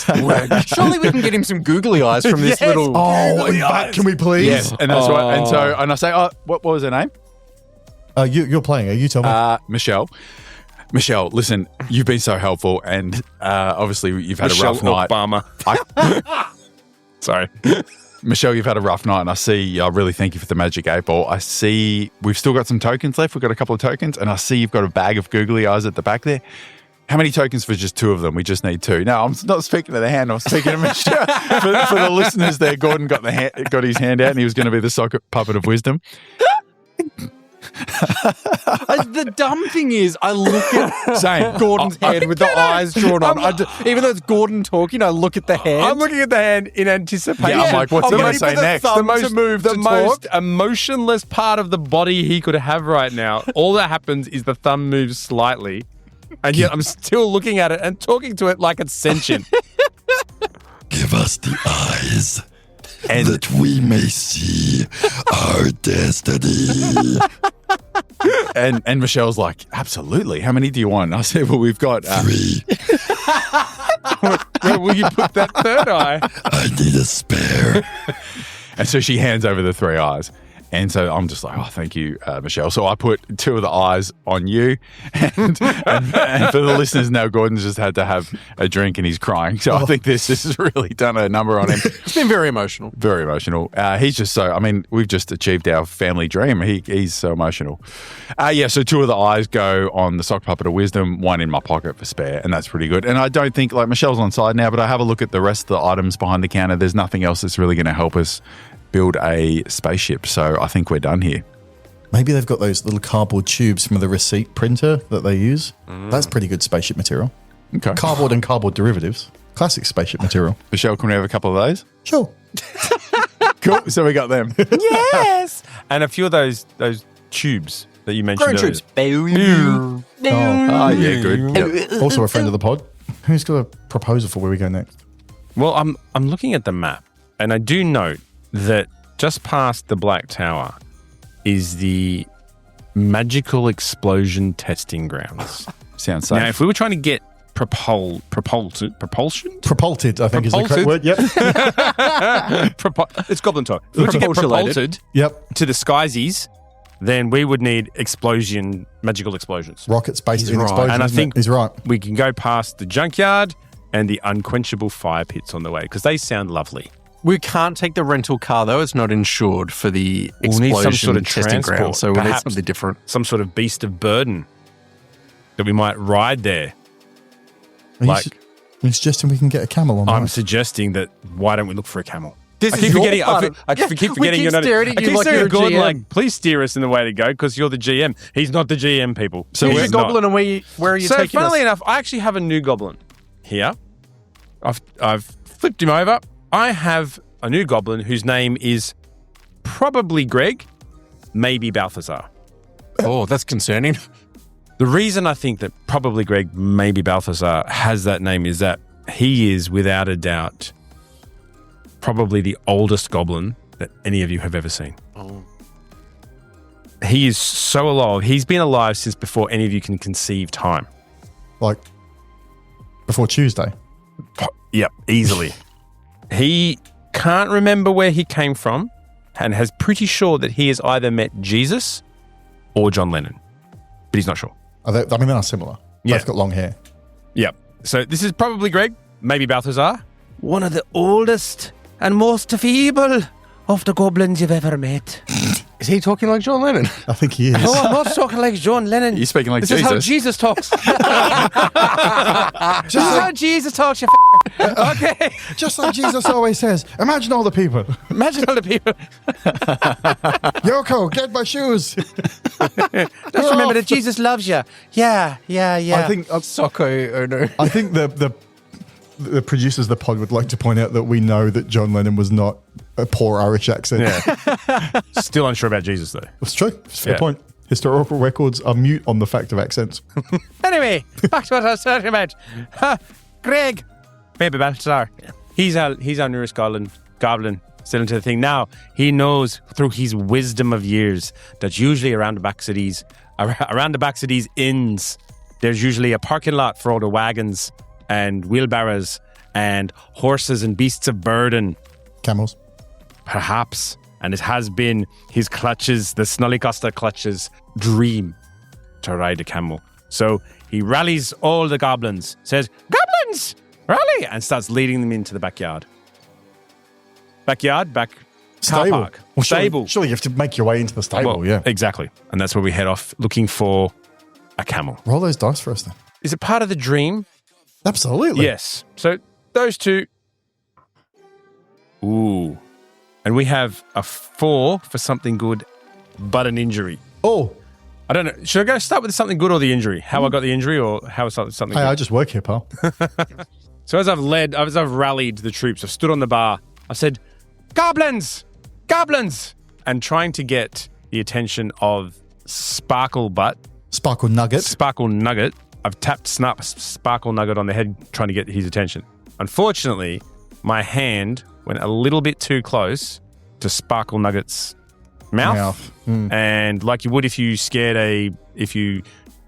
Surely we can get him some googly eyes from this little. Oh, in fact, can we please? Yes, and that's right. And I say, oh, what was her name? You're playing her. You tell me. Michelle. Michelle, listen, you've been so helpful, and obviously you've had Michelle a rough night. Obama. Sorry. Michelle, you've had a rough night, and I really thank you for the magic 8 ball. I see we've still got some tokens left. We've got a couple of tokens, and I see you've got a bag of googly eyes at the back there. How many tokens for just 2 of them? We just need 2. No, I'm not speaking to the hand. I'm speaking to Michelle. for the listeners there, Gordon got his hand out, and he was going to be the socket puppet of wisdom. The dumb thing is, I look at Same. Gordon's head with the eyes drawn on. Even though it's Gordon talking, I look at the hand. I'm looking at the hand in anticipation. Yeah, I'm like, what's he I'm going waiting to say for the next? thumb the to move the to most talk. emotionless part of the body he could have right now. All that happens is the thumb moves slightly, and yet I'm still looking at it and talking to it like it's sentient. Give us the eyes. And that we may see our destiny. And Michelle's like, absolutely. How many do you want? I said, well, we've got 3. Where will you put that third eye? I need a spare. And so she hands over the 3 eyes. And so I'm just like, oh, thank you, Michelle. So I put 2 of the eyes on you. And for the listeners now, Gordon's just had to have a drink and he's crying. So I think this has really done a number on him. It's been very emotional. Very emotional. He's just so, I mean, we've just achieved our family dream. He's so emotional. So 2 of the eyes go on the sock puppet of wisdom, 1 in my pocket for spare. And that's pretty good. And I don't think, like, Michelle's on side now, but I have a look at the rest of the items behind the counter. There's nothing else that's really going to help us build a spaceship. So I think we're done here. Maybe they've got those little cardboard tubes from the receipt printer that they use. That's pretty good spaceship material. Okay. Cardboard and cardboard derivatives. Classic spaceship material. Michelle, can we have a couple of those? Sure. Cool. So we got them. Yes. And a few of those tubes that you mentioned Grown earlier. troops. Oh, yeah, good. Yep. Also a friend of the pod. Who's got a proposal for where we go next? Well, I'm looking at the map, and I do note that just past the Black Tower is the magical explosion testing grounds. Sounds safe. Now, if we were trying to get propulsion? Propulted, I think is the correct word. Yep. It's Goblin talk. If we were to get propulted Yep. to the Skysies, then we would need magical explosions. Rockets based in right. explosions. And I think he's right. we can go past the junkyard and the unquenchable fire pits on the way because they sound lovely. We can't take the rental car, though. It's not insured for the We'll need explosion some sort of testing transport, ground, so we need perhaps. something different. Some sort of beast of burden that we might ride there. Are Like- you suggesting we can get a camel on I'm that? suggesting that why don't we look for a camel? This I is keep your forgetting. part of- I keep Yeah, forgetting we keep you're not. staring at I you keep like staring you're at Gordon GM. like, please steer us in the way to go because you're the GM. He's not the GM, people. So He's where's not. Goblin and where are you So taking us? funnily enough, I actually have a new Goblin here. I've flipped him over. I have a new Goblin whose name is probably Greg, maybe Balthazar. Oh, that's concerning. The reason I think that probably Greg, maybe Balthazar has that name is that he is, without a doubt, probably the oldest goblin that any of you have ever seen. Oh. He is so alive. He's been alive since before any of you can conceive time. Like before Tuesday. Yep, easily. He can't remember where he came from and has pretty sure that he has either met Jesus or John Lennon, but he's not sure. They are similar. Yeah. Both got long hair. Yep. So this is probably Greg, maybe Balthazar. One of the oldest and most feeble of the goblins you've ever met. Is he talking like John Lennon? I think he is. No, I'm not talking like John Lennon. You're speaking like This Jesus. is how Jesus talks. This is how Jesus talks, you Okay. Just like Jesus always says, imagine all the people. Imagine all the people. Yoko, get my shoes. Just remember that Jesus loves you. Yeah. I think Socko, oh no. I think the producers of the pod would like to point out that we know that John Lennon was not a poor Irish accent. Yeah. Still unsure about Jesus, though. It's true. It's a fair Yeah. point. Historical records are mute on the fact of accents. Anyway, back to what I was talking about. Greg, maybe Balthazar. He's our newest goblin. Still into the thing now. He knows through his wisdom of years that usually around the backs of these inns, there's usually a parking lot for all the wagons and wheelbarrows and horses and beasts of burden. Camels. Perhaps, and it has been his clutches, the Snollycosta clutches, dream to ride a camel. So he rallies all the goblins, says, "Goblins, rally!" and starts leading them into the backyard. Back car park. Well, Stable. Surely you have to make your way into the stable, Well, yeah. exactly. And that's where we head off looking for a camel. Roll those dice for us then. Is it part of the dream? Absolutely. Yes. So those two. Ooh. And we have a 4 for something good, but an injury. Oh, I don't know. Should I go start with something good or the injury? How I got the injury or how something hey, good? I just work here, pal. So as I've rallied the troops, I've stood on the bar. I said, "Goblins! Goblins!" And trying to get the attention of Sparkle Nugget. I've tapped Sparkle Nugget on the head trying to get his attention. Unfortunately, my hand went a little bit too close to Sparkle Nugget's mouth. And like you would if you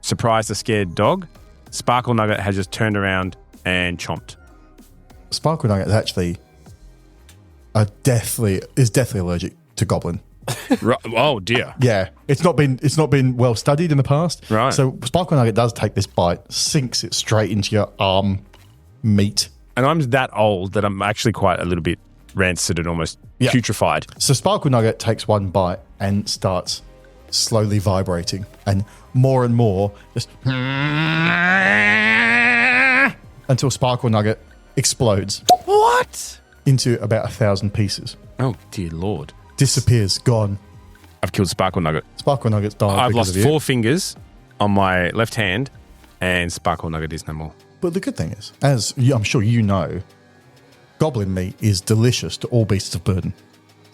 surprised a scared dog, Sparkle Nugget has just turned around and chomped. Sparkle Nugget is actually deathly allergic to goblin Right. Oh dear. Yeah, it's not been well studied in the past. Right. So Sparkle Nugget does take this bite, sinks it straight into your arm meat. And I'm that old that I'm actually quite a little bit rancid and almost putrefied. So Sparkle Nugget takes one bite and starts slowly vibrating, and more just until Sparkle Nugget explodes. What? Into about 1,000 pieces. Oh dear Lord. Disappears, gone. I've killed Sparkle Nugget. Sparkle Nugget's died. I've because lost of you. 4 fingers on my left hand, and Sparkle Nugget is no more. But the good thing is, as I'm sure you know, goblin meat is delicious to all beasts of burden.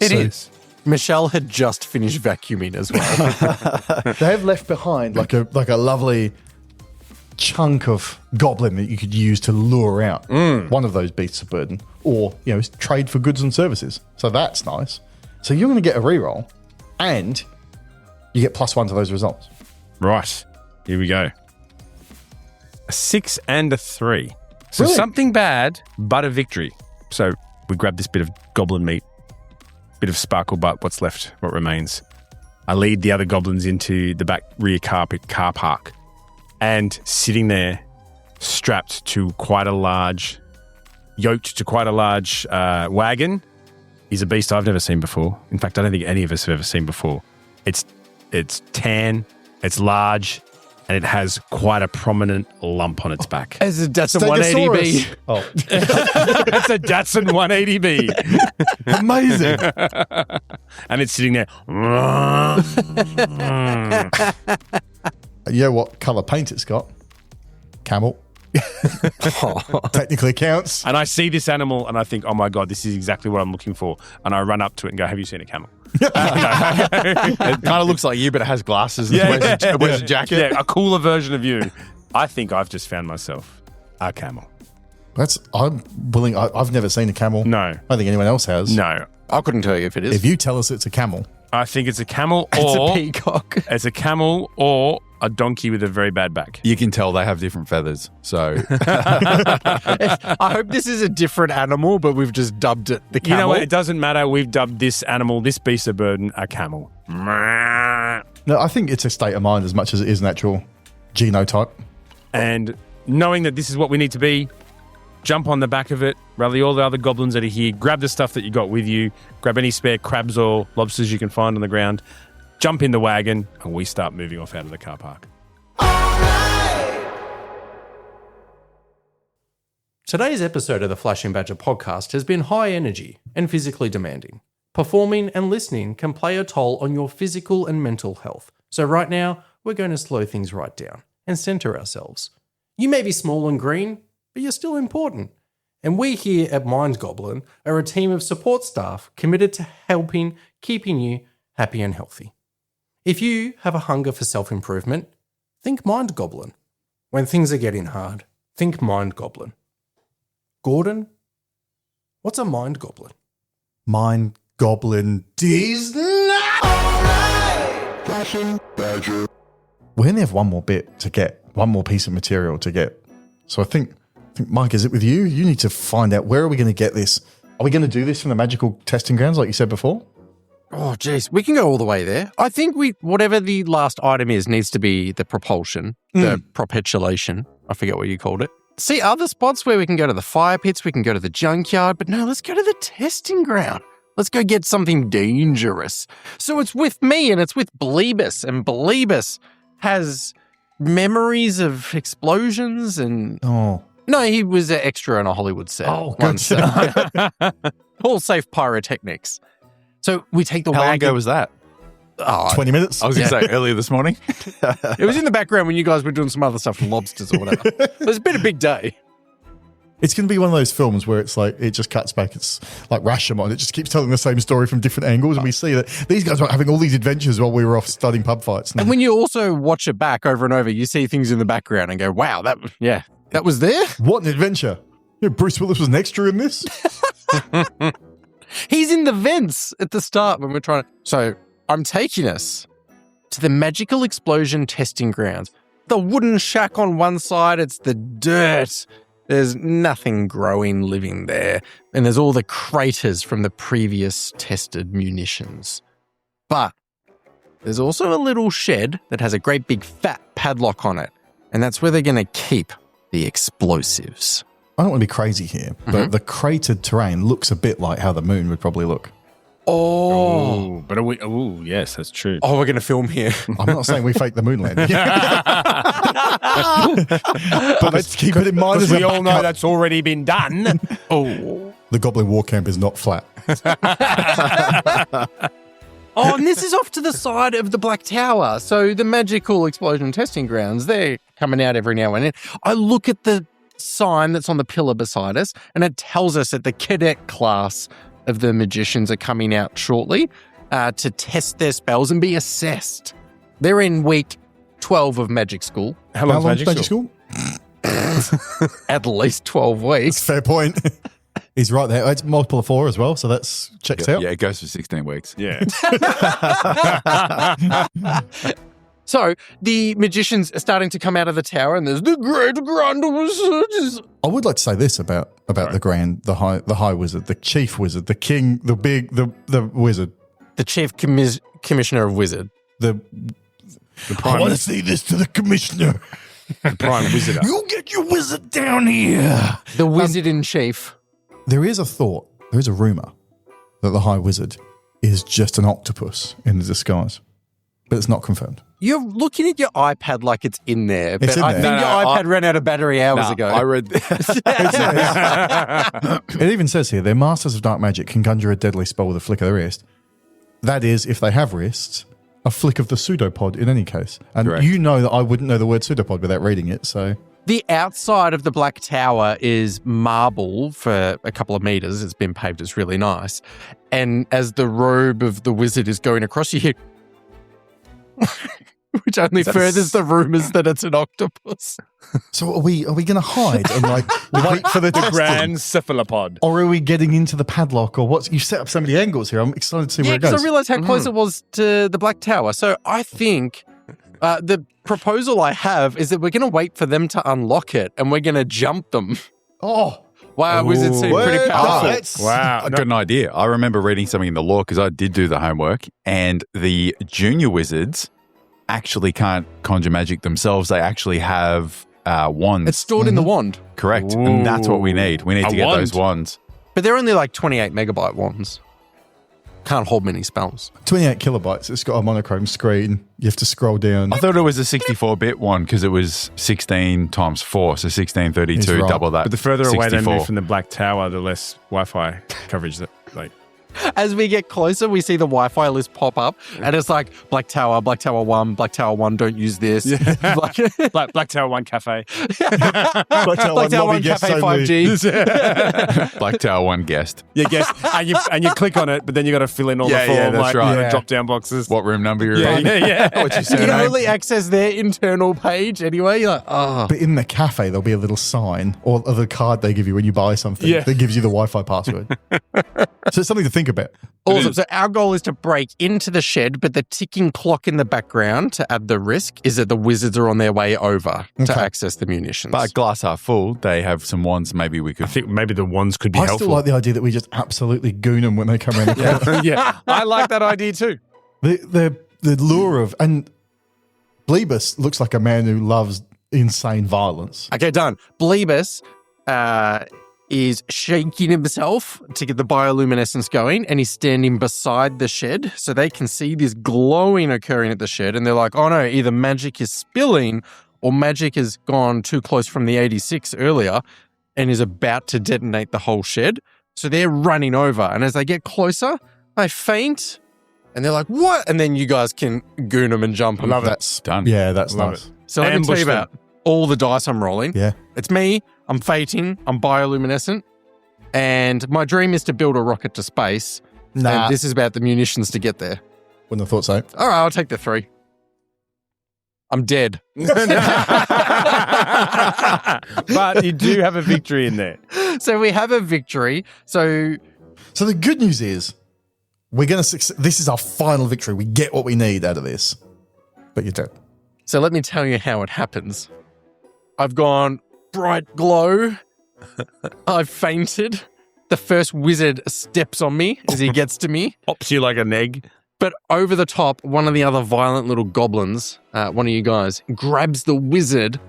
It is. Michelle had just finished vacuuming as well. They have left behind like a lovely chunk of goblin that you could use to lure out one of those beasts of burden, or trade for goods and services. So that's nice. So you're going to get a reroll, and you get +1 to those results. Right. Here we go. A 6 and a 3. So Brilliant. something bad, but a victory. So we grab this bit of goblin meat, bit of sparkle butt, what's left, what remains. I lead the other goblins into the back rear car park, and sitting there, strapped to quite a large, yoked to quite a large wagon, is a beast I've never seen before. In fact, I don't think any of us have ever seen before. It's tan, it's large, and it has quite a prominent lump on its back. As a Datsun 180B. Stegosaurus. Oh, It's a Datsun 180B. amazing. And it's sitting there. You know what colour paint it's got? Camel. Technically counts. And I see this animal and I think, oh my God, this is exactly what I'm looking for. And I run up to it and go, have you seen a camel? It kind of looks like you, but it has glasses and wears a jacket. Yeah, a cooler version of you. I think I've just found myself a camel. I'm willing. I've never seen a camel. No. I don't think anyone else has. No. I couldn't tell you if it is. If you tell us it's a camel, I think it's a camel It's or a peacock. it's a camel or a donkey with a very bad back. You can tell they have different feathers. So I hope this is a different animal, but we've just dubbed it the camel. You know what? It doesn't matter. We've dubbed this animal, this beast of burden, a camel. no, I think it's a state of mind as much as it is an actual genotype. And knowing that this is what we need to be, jump on the back of it, rally all the other goblins that are here, grab the stuff that you got with you, grab any spare crabs or lobsters you can find on the ground, jump in the wagon, and we start moving off out of the car park. Today's episode of the Flashing Badger podcast has been high energy and physically demanding. Performing and listening can play a toll on your physical and mental health. So right now, we're going to slow things right down and center ourselves. You may be small and green, but you're still important. And we here at Mind Goblin are a team of support staff committed to helping keeping you happy and healthy. If you have a hunger for self-improvement, think Mind Goblin. When things are getting hard, think Mind Goblin. Gordon, what's a Mind Goblin? Mind Goblin Disney. Flashing Badger. We only have one more bit to get, one more piece of material to get. So I think Mike, is it with you? You need to find out, where are we going to get this? Are we going to do this from the magical testing grounds like you said before? Oh, geez, we can go all the way there. I think whatever the last item is needs to be the propulsion, the propellation. I forget what you called it. See other spots where we can go to the fire pits, we can go to the junkyard, but no, let's go to the testing ground. Let's go get something dangerous. So it's with me and it's with Bleebus, and Bleebus has memories of explosions and... Oh. No, he was an extra on a Hollywood set. Oh, once. All safe pyrotechnics. So we take the how long wagon. ago was that? 20 minutes? I was going to say earlier this morning. It was in the background when you guys were doing some other stuff, lobsters or whatever. It's been a big day. It's going to be one of those films where it's like, it just cuts back. It's like Rashomon. It just keeps telling the same story from different angles. And we see that these guys were having all these adventures while we were off studying pub fights. And when you also watch it back over and over, you see things in the background and go, wow, that was there? What an adventure. You know, Bruce Willis was an extra in this? He's in the vents at the start when we're trying to... So I'm taking us to the magical explosion testing grounds. The wooden shack on one side, it's the dirt. There's nothing growing, living there. And there's all the craters from the previous tested munitions. But there's also a little shed that has a great big fat padlock on it. And that's where they're going to keep the explosives. I don't want to be crazy here, but the cratered terrain looks a bit like how the moon would probably look. Oh. But are we? Oh, yes, that's true. Oh, we're going to film here. I'm not saying we faked the moon landing. But let's keep it in mind as we a all know backup. that's already been done. Oh. The Goblin War Camp is not flat. Oh, and this is off to the side of the Black Tower. So the magical explosion testing grounds, they're coming out every now and then. I look at the sign that's on the pillar beside us, and it tells us that the cadet class of the magicians are coming out shortly to test their spells and be assessed. They're in week 12 of magic school. How long's magic school? At least 12 weeks. Fair point. He's right there. It's multiple of 4 as well, so that's checks out. Yeah, it goes for 16 weeks. Yeah. So the magicians are starting to come out of the tower, and there's the great grand wizards. I would like to say this about the high wizard, the chief wizard, the king, the wizard, The chief commissioner of wizard. the I want to say this to the commissioner. Prime wizard. You get your wizard down here. The wizard in chief. There is a thought, there is a rumor that the high wizard is just an octopus in the disguise, but it's not confirmed. You're looking at your iPad like it's in there, but It's in I there. think No, your no, iPad ran out of battery hours ago. I read this. It even says here, their masters of dark magic can conjure a deadly spell with a flick of the wrist. That is, if they have wrists, a flick of the pseudopod in any case. And Correct. you know that I wouldn't know the word pseudopod without reading it, so... The outside of the Black Tower is marble for a couple of meters. It's been paved. It's really nice. And as the robe of the wizard is going across, you hear... which only furthers the rumors that it's an octopus. So are we going to hide and like wait for the testing? Grand cephalopod. Or are we getting into the padlock or what? You set up so many angles here. I'm excited to see where Yeah, it goes. because I realized how close it was to the Black Tower. So I think the proposal I have is that we're going to wait for them to unlock it and we're going to jump them. Oh, Wow, wizards seem pretty powerful. Wow. I got an idea. I remember reading something in the law because I did do the homework, and the junior wizards actually can't conjure magic themselves. They actually have wands. It's stored in the wand. Correct. And that's what we need. We need A to get wand? those wands. But they're only like 28 megabyte wands. Can't hold many spells. 28 kilobytes. It's got a monochrome screen. You have to scroll down. I thought it was a 64-bit one because it was 16 times 4, so 1632, He's right. double that. But the further away they 64. move from the Black Tower, the less Wi-Fi coverage that As we get closer, we see the Wi-Fi list pop up, and it's like Black Tower 1, Black Tower 1, don't use this. Black Tower 1 Cafe. Black Tower Black Tower 1 guests Cafe only. 5G. Black Tower 1 guest. Yeah, guess. And you click on it, but then you got to fill in all Yeah, the form, yeah, that's like right. the drop-down boxes. What room number you're Yeah, in? yeah. What's your You can surname? only access their internal page anyway. You're like, oh. But in the cafe, there'll be a little sign or the card they give you when you buy something Yeah. that gives you the Wi-Fi password. So it's something to think about. Awesome. So our goal is to break into the shed, but the ticking clock in the background to add the risk is that the wizards are on their way over to Okay. access the munitions. But glass half full, they have some wands maybe we I could... think maybe the wands could be I helpful. still like the idea that we just absolutely goon them when they come around the corner. Yeah, I like that idea too. The lure of... And Bleebus looks like a man who loves insane violence. Okay, done. Bleebus is shaking himself to get the bioluminescence going, and he's standing beside the shed so they can see this glowing occurring at the shed, and they're like, oh no, either magic is spilling or magic has gone too close from the 86 earlier and is about to detonate the whole shed. So they're running over, and as they get closer, they faint, and they're like, what? And then you guys can goon them and jump them. Love it. That's Done. Yeah, that's Love nice. So let me tell Ambush you them. about all the dice I'm rolling. Yeah. It's me, I'm fating, I'm bioluminescent, and my dream is to build a rocket to space. Nah, And this is about the munitions to get there. wouldn't have thought so. All right, I'll take the 3. I'm dead. But you do have a victory in there. So we have a victory. So So the good news is we're going to succeed. This is our final victory. We get what we need out of this. But you're dead. So let me tell you how it happens. I've gone bright glow. I've fainted. The first wizard steps on me as he gets to me. Pops you like an egg. But over the top, one of the other violent little goblins, one of you guys, grabs the wizard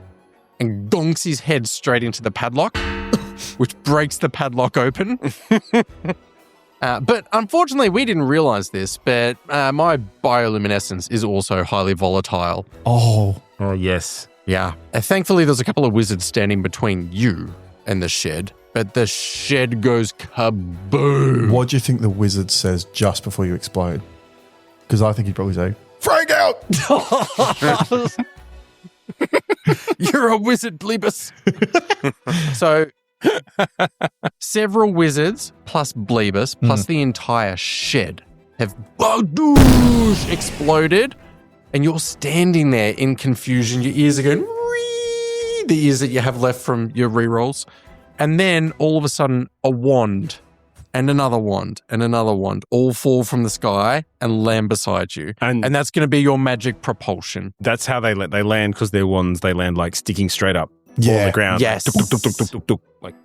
and gonks his head straight into the padlock, which breaks the padlock open. But unfortunately, we didn't realize this, but my bioluminescence is also highly volatile. Oh, yes. Yeah. Thankfully, there's a couple of wizards standing between you and the shed, but the shed goes kaboom. what do you think the wizard says just before you explode? Because I think he'd probably say, "Frag out!" You're a wizard, Bleebus. So, several wizards plus Bleebus plus the entire shed have badoosh exploded, and you're standing there in confusion. Your ears are going, "Wee," the ears that you have left from your rerolls. And then all of a sudden, a wand and another wand and another wand all fall from the sky and land beside you. And that's going to be your magic propulsion. That's how they land, because they're wands. They land like sticking straight up on the ground. Yes. Tuk, tuk, tuk, tuk, tuk, tuk, tuk. Like,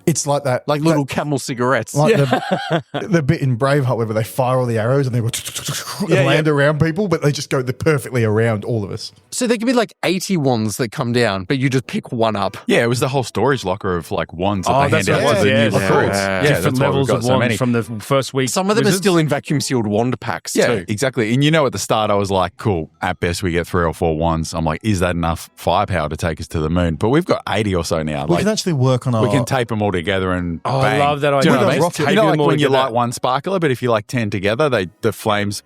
It's like that. Like little Camel cigarettes. Like the bit in Braveheart where they fire all the arrows and they land around people, but they just go perfectly around all of us. So there could be like 80 wands that come down, but you just pick one up. Yeah, it was the whole storage locker of like wands that they that's hand out what to it the was. new recruits. Yeah, that's different why we've levels got of so wands many. from the first week. Some of them are still in vacuum sealed wand packs too. Exactly. And you know, at the start, I was like, cool, at best we get 3 or 4 wands. I'm like, is that enough firepower to take us to the moon? But we've got 80 or so now. We can actually work on our... we can tape them all together and Oh, bang. I love that Do you idea. know what I mean? Rocket. You know, like when you together. light one sparkler, but if you like 10 together, the flames,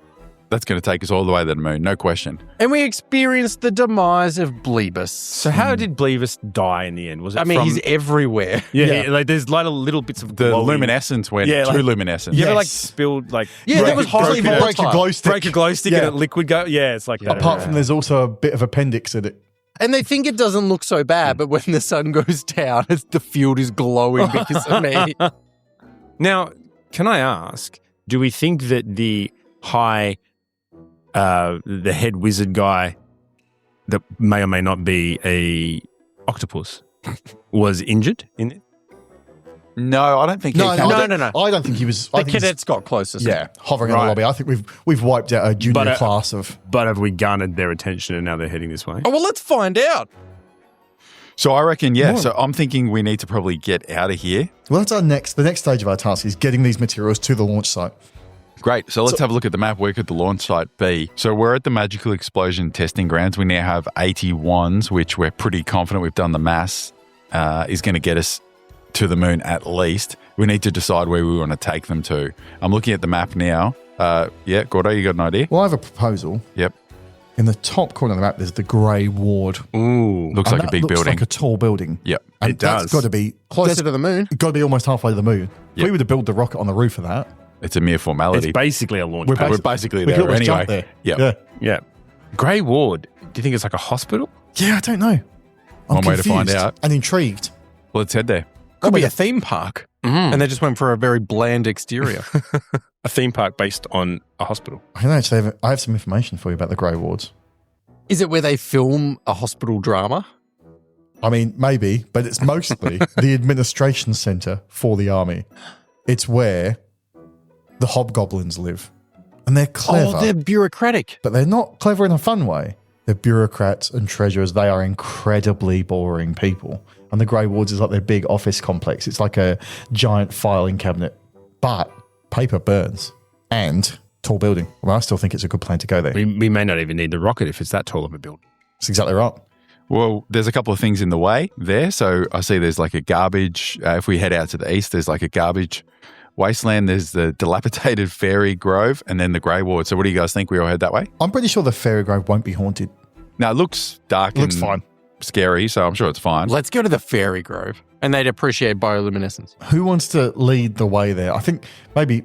that's going to take us all the way to the moon, no question. And we experienced the demise of Bleebus. So how did Bleebus die in the end? Was it he's everywhere. like there's like little bits of The glowing- luminescence went Yeah, too like- luminescent. You ever like Yes. spilled like That was highly Break volatile. your glow stick. break a glow stick Yeah. and a liquid go? Yeah, it's like that. Apart from there's also a bit of appendix in it. And they think it doesn't look so bad, but when the sun goes down, the field is glowing because of me. Now, can I ask, do we think that the head wizard guy that may or may not be a octopus was injured in it? No, I don't think No. I don't think he was. I The think he's- cadets got closest. hovering in Right. the lobby. I think we've wiped out a junior But, class of. But have we garnered their attention and now they're heading this way? Oh, well, let's find out. So I reckon, More. so I'm thinking we need to probably get out of here. Well, that's the next stage of our task is getting these materials to the launch site. Great. So let's have a look at the map. Where could the launch site be? So we're at the Magical Explosion Testing Grounds. We now have 81s, which we're pretty confident we've done the mass, is going to get us to the moon at least. We need to decide where we want to take them to. I'm looking at the map now. Gordo, you got an idea? Well, I have a proposal. Yep. In the top corner of the map, there's the grey ward. Ooh. Looks And like a that big looks building. like a tall building. Yep. And It does. That's got to be Closer to the moon. Got to be almost halfway to the moon. If Yep. we were to build the rocket on the roof of that, It's a mere formality. It's basically a launch We're pad. We're basically we there could almost anyway. jump there. Yep. Yeah. Yeah. Grey Ward. Do you think it's like a hospital? Yeah, I don't know. I'm One way to find confused out. and intrigued. Well, let's head there. Could be a theme park. And they just went for a very bland exterior. A theme park based on a hospital. I don't actually I have some information for you about the grey wards. Is it where they film a hospital drama? I mean, maybe, but it's mostly the administration centre for the army. It's where the hobgoblins live. And they're clever, Oh, they're bureaucratic. but they're not clever in a fun way. They're bureaucrats and treasurers. They are incredibly boring people. And the Grey Wards is like their big office complex. It's like a giant filing cabinet, but paper burns and tall building. Well, I still think it's a good plan to go there. We may not even need the rocket if it's that tall of a building. That's exactly right. Well, there's a couple of things in the way there. So I see there's like a garbage. If we head out to the east, there's like a garbage wasteland. There's the dilapidated fairy grove and then the Grey Ward. So what do you guys think? We all head that way? I'm pretty sure the Fairy Grove won't be haunted. Now, it looks dark Looks and fine. scary, so I'm sure it's fine. Let's go to the Fairy Grove. And they'd appreciate bioluminescence. Who wants to lead the way there? I think maybe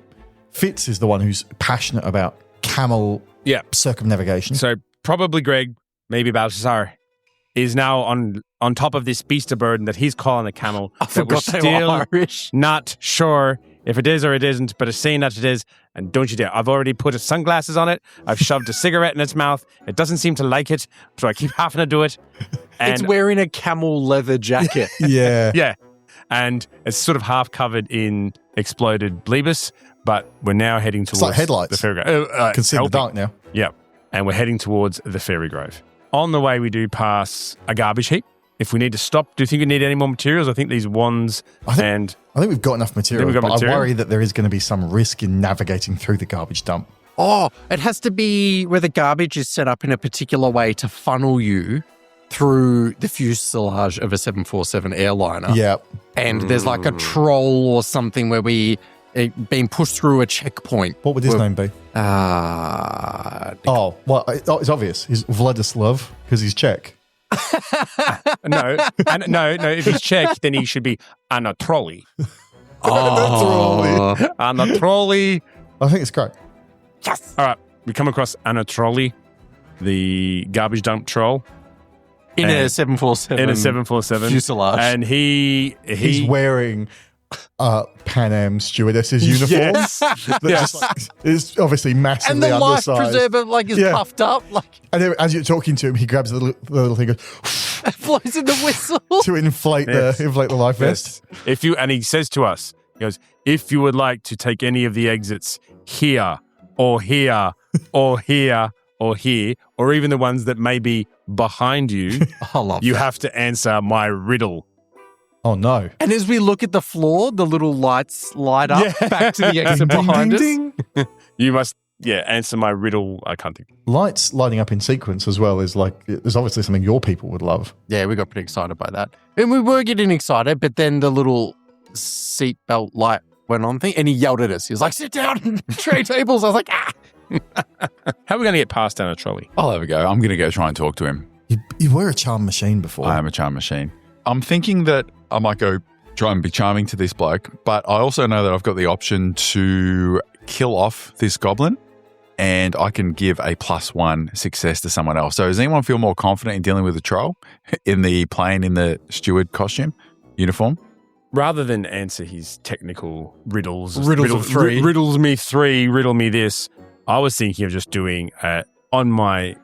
Fitz is the one who's passionate about camel circumnavigation. So probably Greg, maybe Balthazar, is now on top of this beast of burden that he's calling a camel. I that we're forgot they were still Irish. not sure if it is or it isn't, but it's saying that it is. And don't you dare. I've already put its sunglasses on it. I've shoved a cigarette in its mouth. It doesn't seem to like it, so I keep having to do it. And It's wearing a camel leather jacket. yeah. yeah. and it's sort of half covered in exploded Blebus, but we're now heading towards like headlights. the Fairy Grove. Can see in the dark now. Yeah, and we're heading towards the Fairy Grove. On the way, we do pass a garbage heap. If we need to stop, do you think we need any more materials? I think these wands I think we've got enough material, but I worry that there is going to be some risk in navigating through the garbage dump. Oh, it has to be where the garbage is set up in a particular way to funnel you through the fuselage of a 747 airliner. Yeah. And there's like a troll or something where we being pushed through a checkpoint. What would his name be? Oh, well, it's obvious. He's Vladislav because he's Czech. No. If he's Czech, then he should be Anatoly. Anatoly. I think it's great. Yes. All right, we come across Anatoly, the garbage dump troll. In a 747. Fuselage. And he's wearing Pan Am stewardess's uniform. Yes. It's obviously massively and the life undersized. preserver is puffed up. And then as you're talking to him, he grabs the little thing, blows in the whistle to inflate the life vest. And he says to us, he goes, if you would like to take any of the exits here or here or here or here, or even the ones that may be behind you, you have to answer my riddle. Oh, no. And as we look at the floor, the little lights light up back to the exit behind us. You must, answer my riddle. I can't think. Lights lighting up in sequence as well is there's obviously something your people would love. Yeah, we got pretty excited by that. And we were getting excited, but then the little seatbelt light went on thing and he yelled at us. He was like, sit down, tray tables. I was like, ah. How are we going to get past down a trolley? I'll have a go. I'm going to go try and talk to him. You were a charm machine before. I am a charm machine. I'm thinking that I might go try and be charming to this bloke, but I also know that I've got the option to kill off this goblin and I can give a +1 success to someone else. So does anyone feel more confident in dealing with a troll in the steward costume uniform? Rather than answer his technical riddles of three. Riddles me three, riddle me this, I was thinking of just doing on my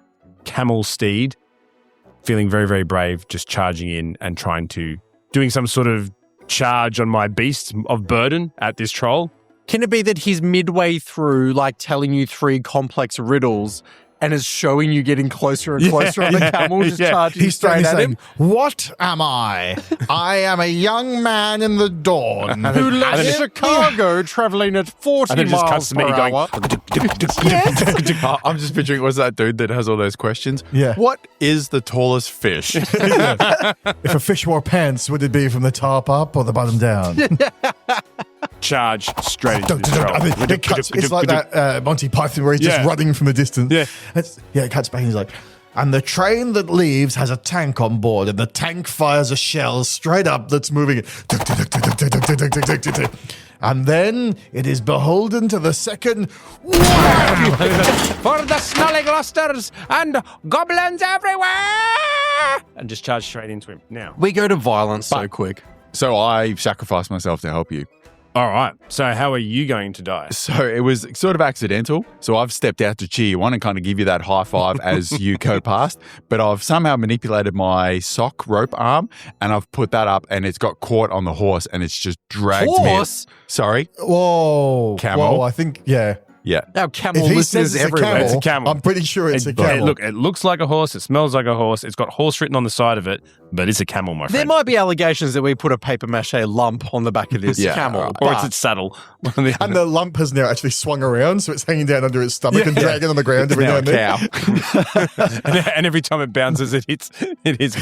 camel steed, feeling very, very brave, just charging in and doing some sort of charge on my beast of burden at this troll. Can it be that he's midway through, telling you 3 complex riddles and is showing you getting closer and closer on the camel, just charging straight at him? What am I? I am a young man in the dawn who left Chicago traveling at 40 and miles cuts to me per going, hour. I'm just picturing, what's that dude that has all those questions? Yeah. What is the tallest fish? If a fish wore pants, would it be from the top up or the bottom down? Charge straight into the troll. It's like that Monty Python where he's just running from a distance. Yeah. It cuts back and he's like, and the train that leaves has a tank on board and the tank fires a shell straight up that's moving it. And then it is beholden to the second For the snollyglosters and goblins everywhere! And just charge straight into him now. We go to violence so quick. So I sacrificed myself to help you. All right. So how are you going to die? So it was sort of accidental. So I've stepped out to cheer you on and kind of give you that high five as you go past. But I've somehow manipulated my sock rope arm and I've put that up and it's got caught on the horse and it's just dragged Horse? me. Sorry. Whoa. Camel. Whoa, I think, yeah. Yeah. Our camel If he listeners says it's everywhere. It's a camel. I'm pretty sure it's a camel. Look, it looks like a horse. It smells like a horse. It's got horse written on the side of it, but it's a camel, my There friend. might be allegations that we put a paper mache lump on the back of this camel. right. Or but it's its saddle. And the lump has now actually swung around, so it's hanging down under its stomach and dragging on the ground every now and then. and every time it bounces, it hits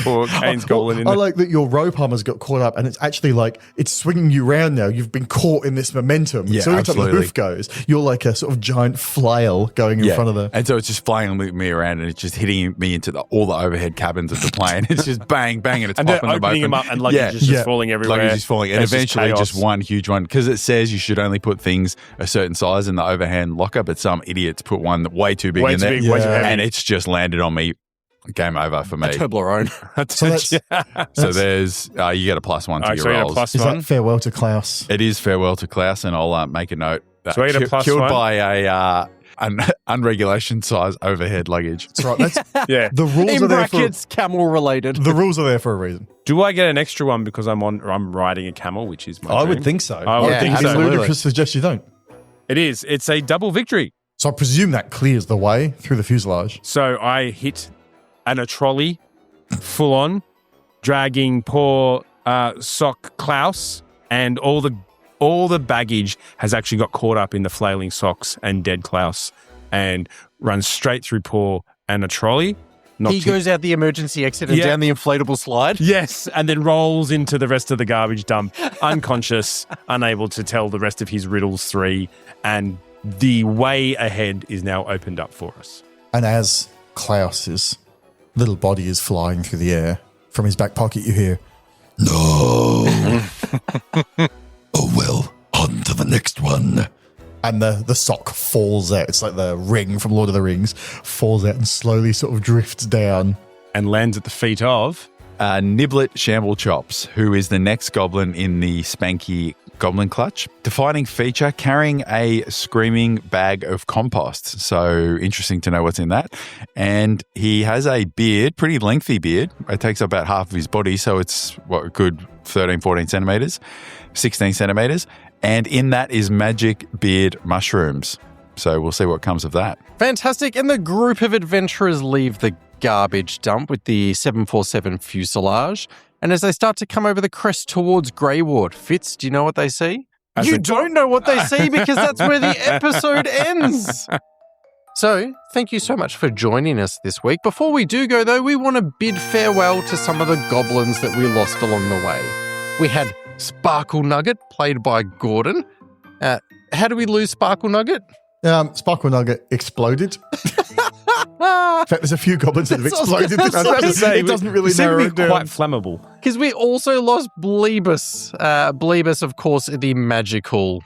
poor Kane's goblin in I the like that your rope arm has got caught up and it's actually it's swinging you round now. You've been caught in this momentum. Yeah, so every time the absolutely. hoof goes, you're like a sort of giant flail going in front of the... And so it's just flying me around and it's just hitting me into all the overhead cabins of the plane. It's just bang, bang, and it's and they're popping them opening open. them up and luggage is just falling everywhere. Luggage is falling. And It's eventually chaos. just one huge one. Because it says you should only put things a certain size in the overhand locker, but some idiots put one way too big Way in too there. big, way too heavy. And it's just landed on me. Game over for me. Toblerone. So there's, you get a +1 to your So you get a rolls. Is +1. that farewell to Klaus? It is farewell to Klaus, and I'll make a note. So I get a +1? Killed by unregulation size overhead luggage. That's right. That's, Yeah. the rules In are there for brackets, camel related. the rules are there for a reason. Do I get an extra one because I'm riding a camel, which is my I would dream? think so. I would Yeah, think It's so. absolutely. ludicrous to suggest you don't. It is. It's a double victory. So I presume that clears the way through the fuselage. So I hit a trolley full on, dragging poor sock Klaus, and all the baggage has actually got caught up in the flailing socks and dead Klaus, and runs straight through poor and a trolley. He goes out the emergency exit and Yeah. down the inflatable slide. Yes, and then rolls into the rest of the garbage dump, unconscious, unable to tell the rest of his riddles 3, and the way ahead is now opened up for us. And as Klaus's little body is flying through the air, from his back pocket you hear, No. Oh well, on to the next one. and the sock falls out. It's like the ring from Lord of the Rings, falls out and slowly sort of drifts down. And lands at the feet of... Niblet Shamblechops, who is the next goblin in the Spanky Goblin Clutch. Defining feature, carrying a screaming bag of compost. So interesting to know what's in that. And he has a beard, pretty lengthy beard. It takes up about half of his body, so it's what, a good 13, 14 centimeters, 16 centimeters. And in that is magic beard mushrooms. So we'll see what comes of that. Fantastic. And the group of adventurers leave the garbage dump with the 747 fuselage. And as they start to come over the crest towards Greyward, Fitz, do you know what they see? You don't know what they see because that's where the episode ends. So, thank you so much for joining us this week. Before we do go, though, we want to bid farewell to some of the goblins that we lost along the way. We had Sparkle Nugget, played by Gordon. How do we lose Sparkle Nugget? Sparkle Nugget exploded. In fact, there's a few goblins that have exploded. I was about to say, It doesn't really It seemed narrow to it be down. quite flammable. Because we also lost Bleebus. Bleebus, of course, the magical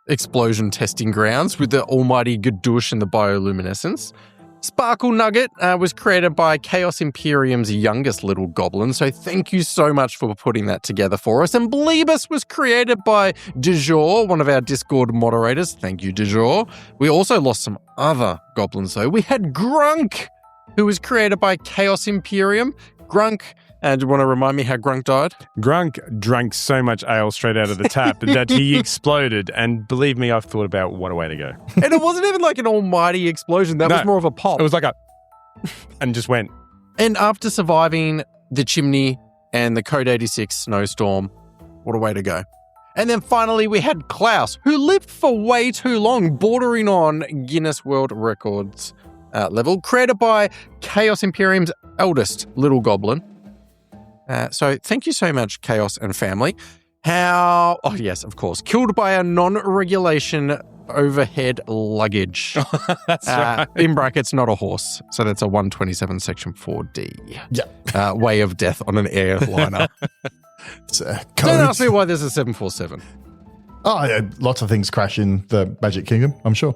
explosion testing grounds with the almighty Gadoosh and the bioluminescence. Sparkle Nugget was created by Chaos Imperium's youngest little goblin, so thank you so much for putting that together for us. And Bleebus was created by DeJour, one of our Discord moderators. Thank you, DeJour. We also lost some other goblins, though. We had Grunk, who was created by Chaos Imperium. Grunk, do you want to remind me how Grunk died? Grunk drank so much ale straight out of the tap that he exploded. And believe me, I've thought about what a way to go. And it wasn't even like an almighty explosion. That No. was more of a pop. It was like a... and just went. And after surviving the chimney and the Code 86 snowstorm, what a way to go. And then finally we had Klaus, who lived for way too long, bordering on Guinness World Records level, created by Chaos Imperium's eldest little goblin. So thank you so much, Chaos and family. Oh yes, of course, killed by a non-regulation overhead luggage. That's right. In brackets, not a horse. So that's a 127 section 4D. Yeah. Way of death on an airliner. It's Don't ask me why there's a 747. Oh, yeah, lots of things crash in the Magic Kingdom, I'm sure.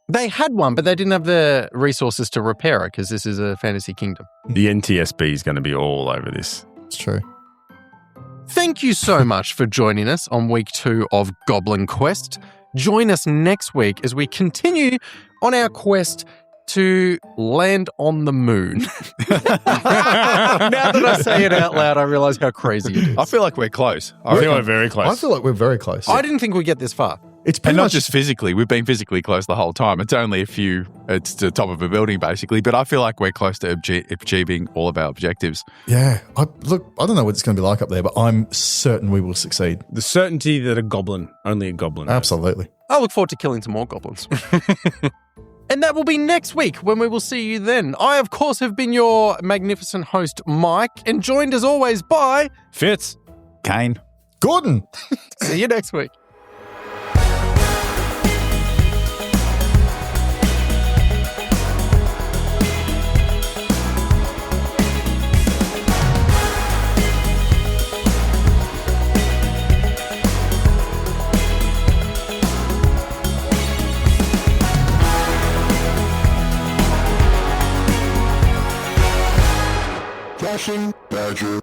They had one, but they didn't have the resources to repair it because this is a fantasy kingdom. The NTSB is going to be all over this. It's true. Thank you so much for joining us on week 2 of Goblin Quest. Join us next week as we continue on our quest to land on the moon. Now that I say it out loud, I realize how crazy it is. I feel like we're close. I think we're very close. I feel like we're very close. I didn't think we'd get this far. It's And pretty not much just physically. We've been physically close the whole time. It's only it's the top of a building, basically. But I feel like we're close to achieving all of our objectives. Yeah. I don't know what it's going to be like up there, but I'm certain we will succeed. The certainty that only a goblin knows. Absolutely. I look forward to killing some more goblins. And that will be next week when we will see you then. I, of course, have been your magnificent host, Mike, and joined as always by Fitz. Kane. Gordon. See you next week. Flashing Badger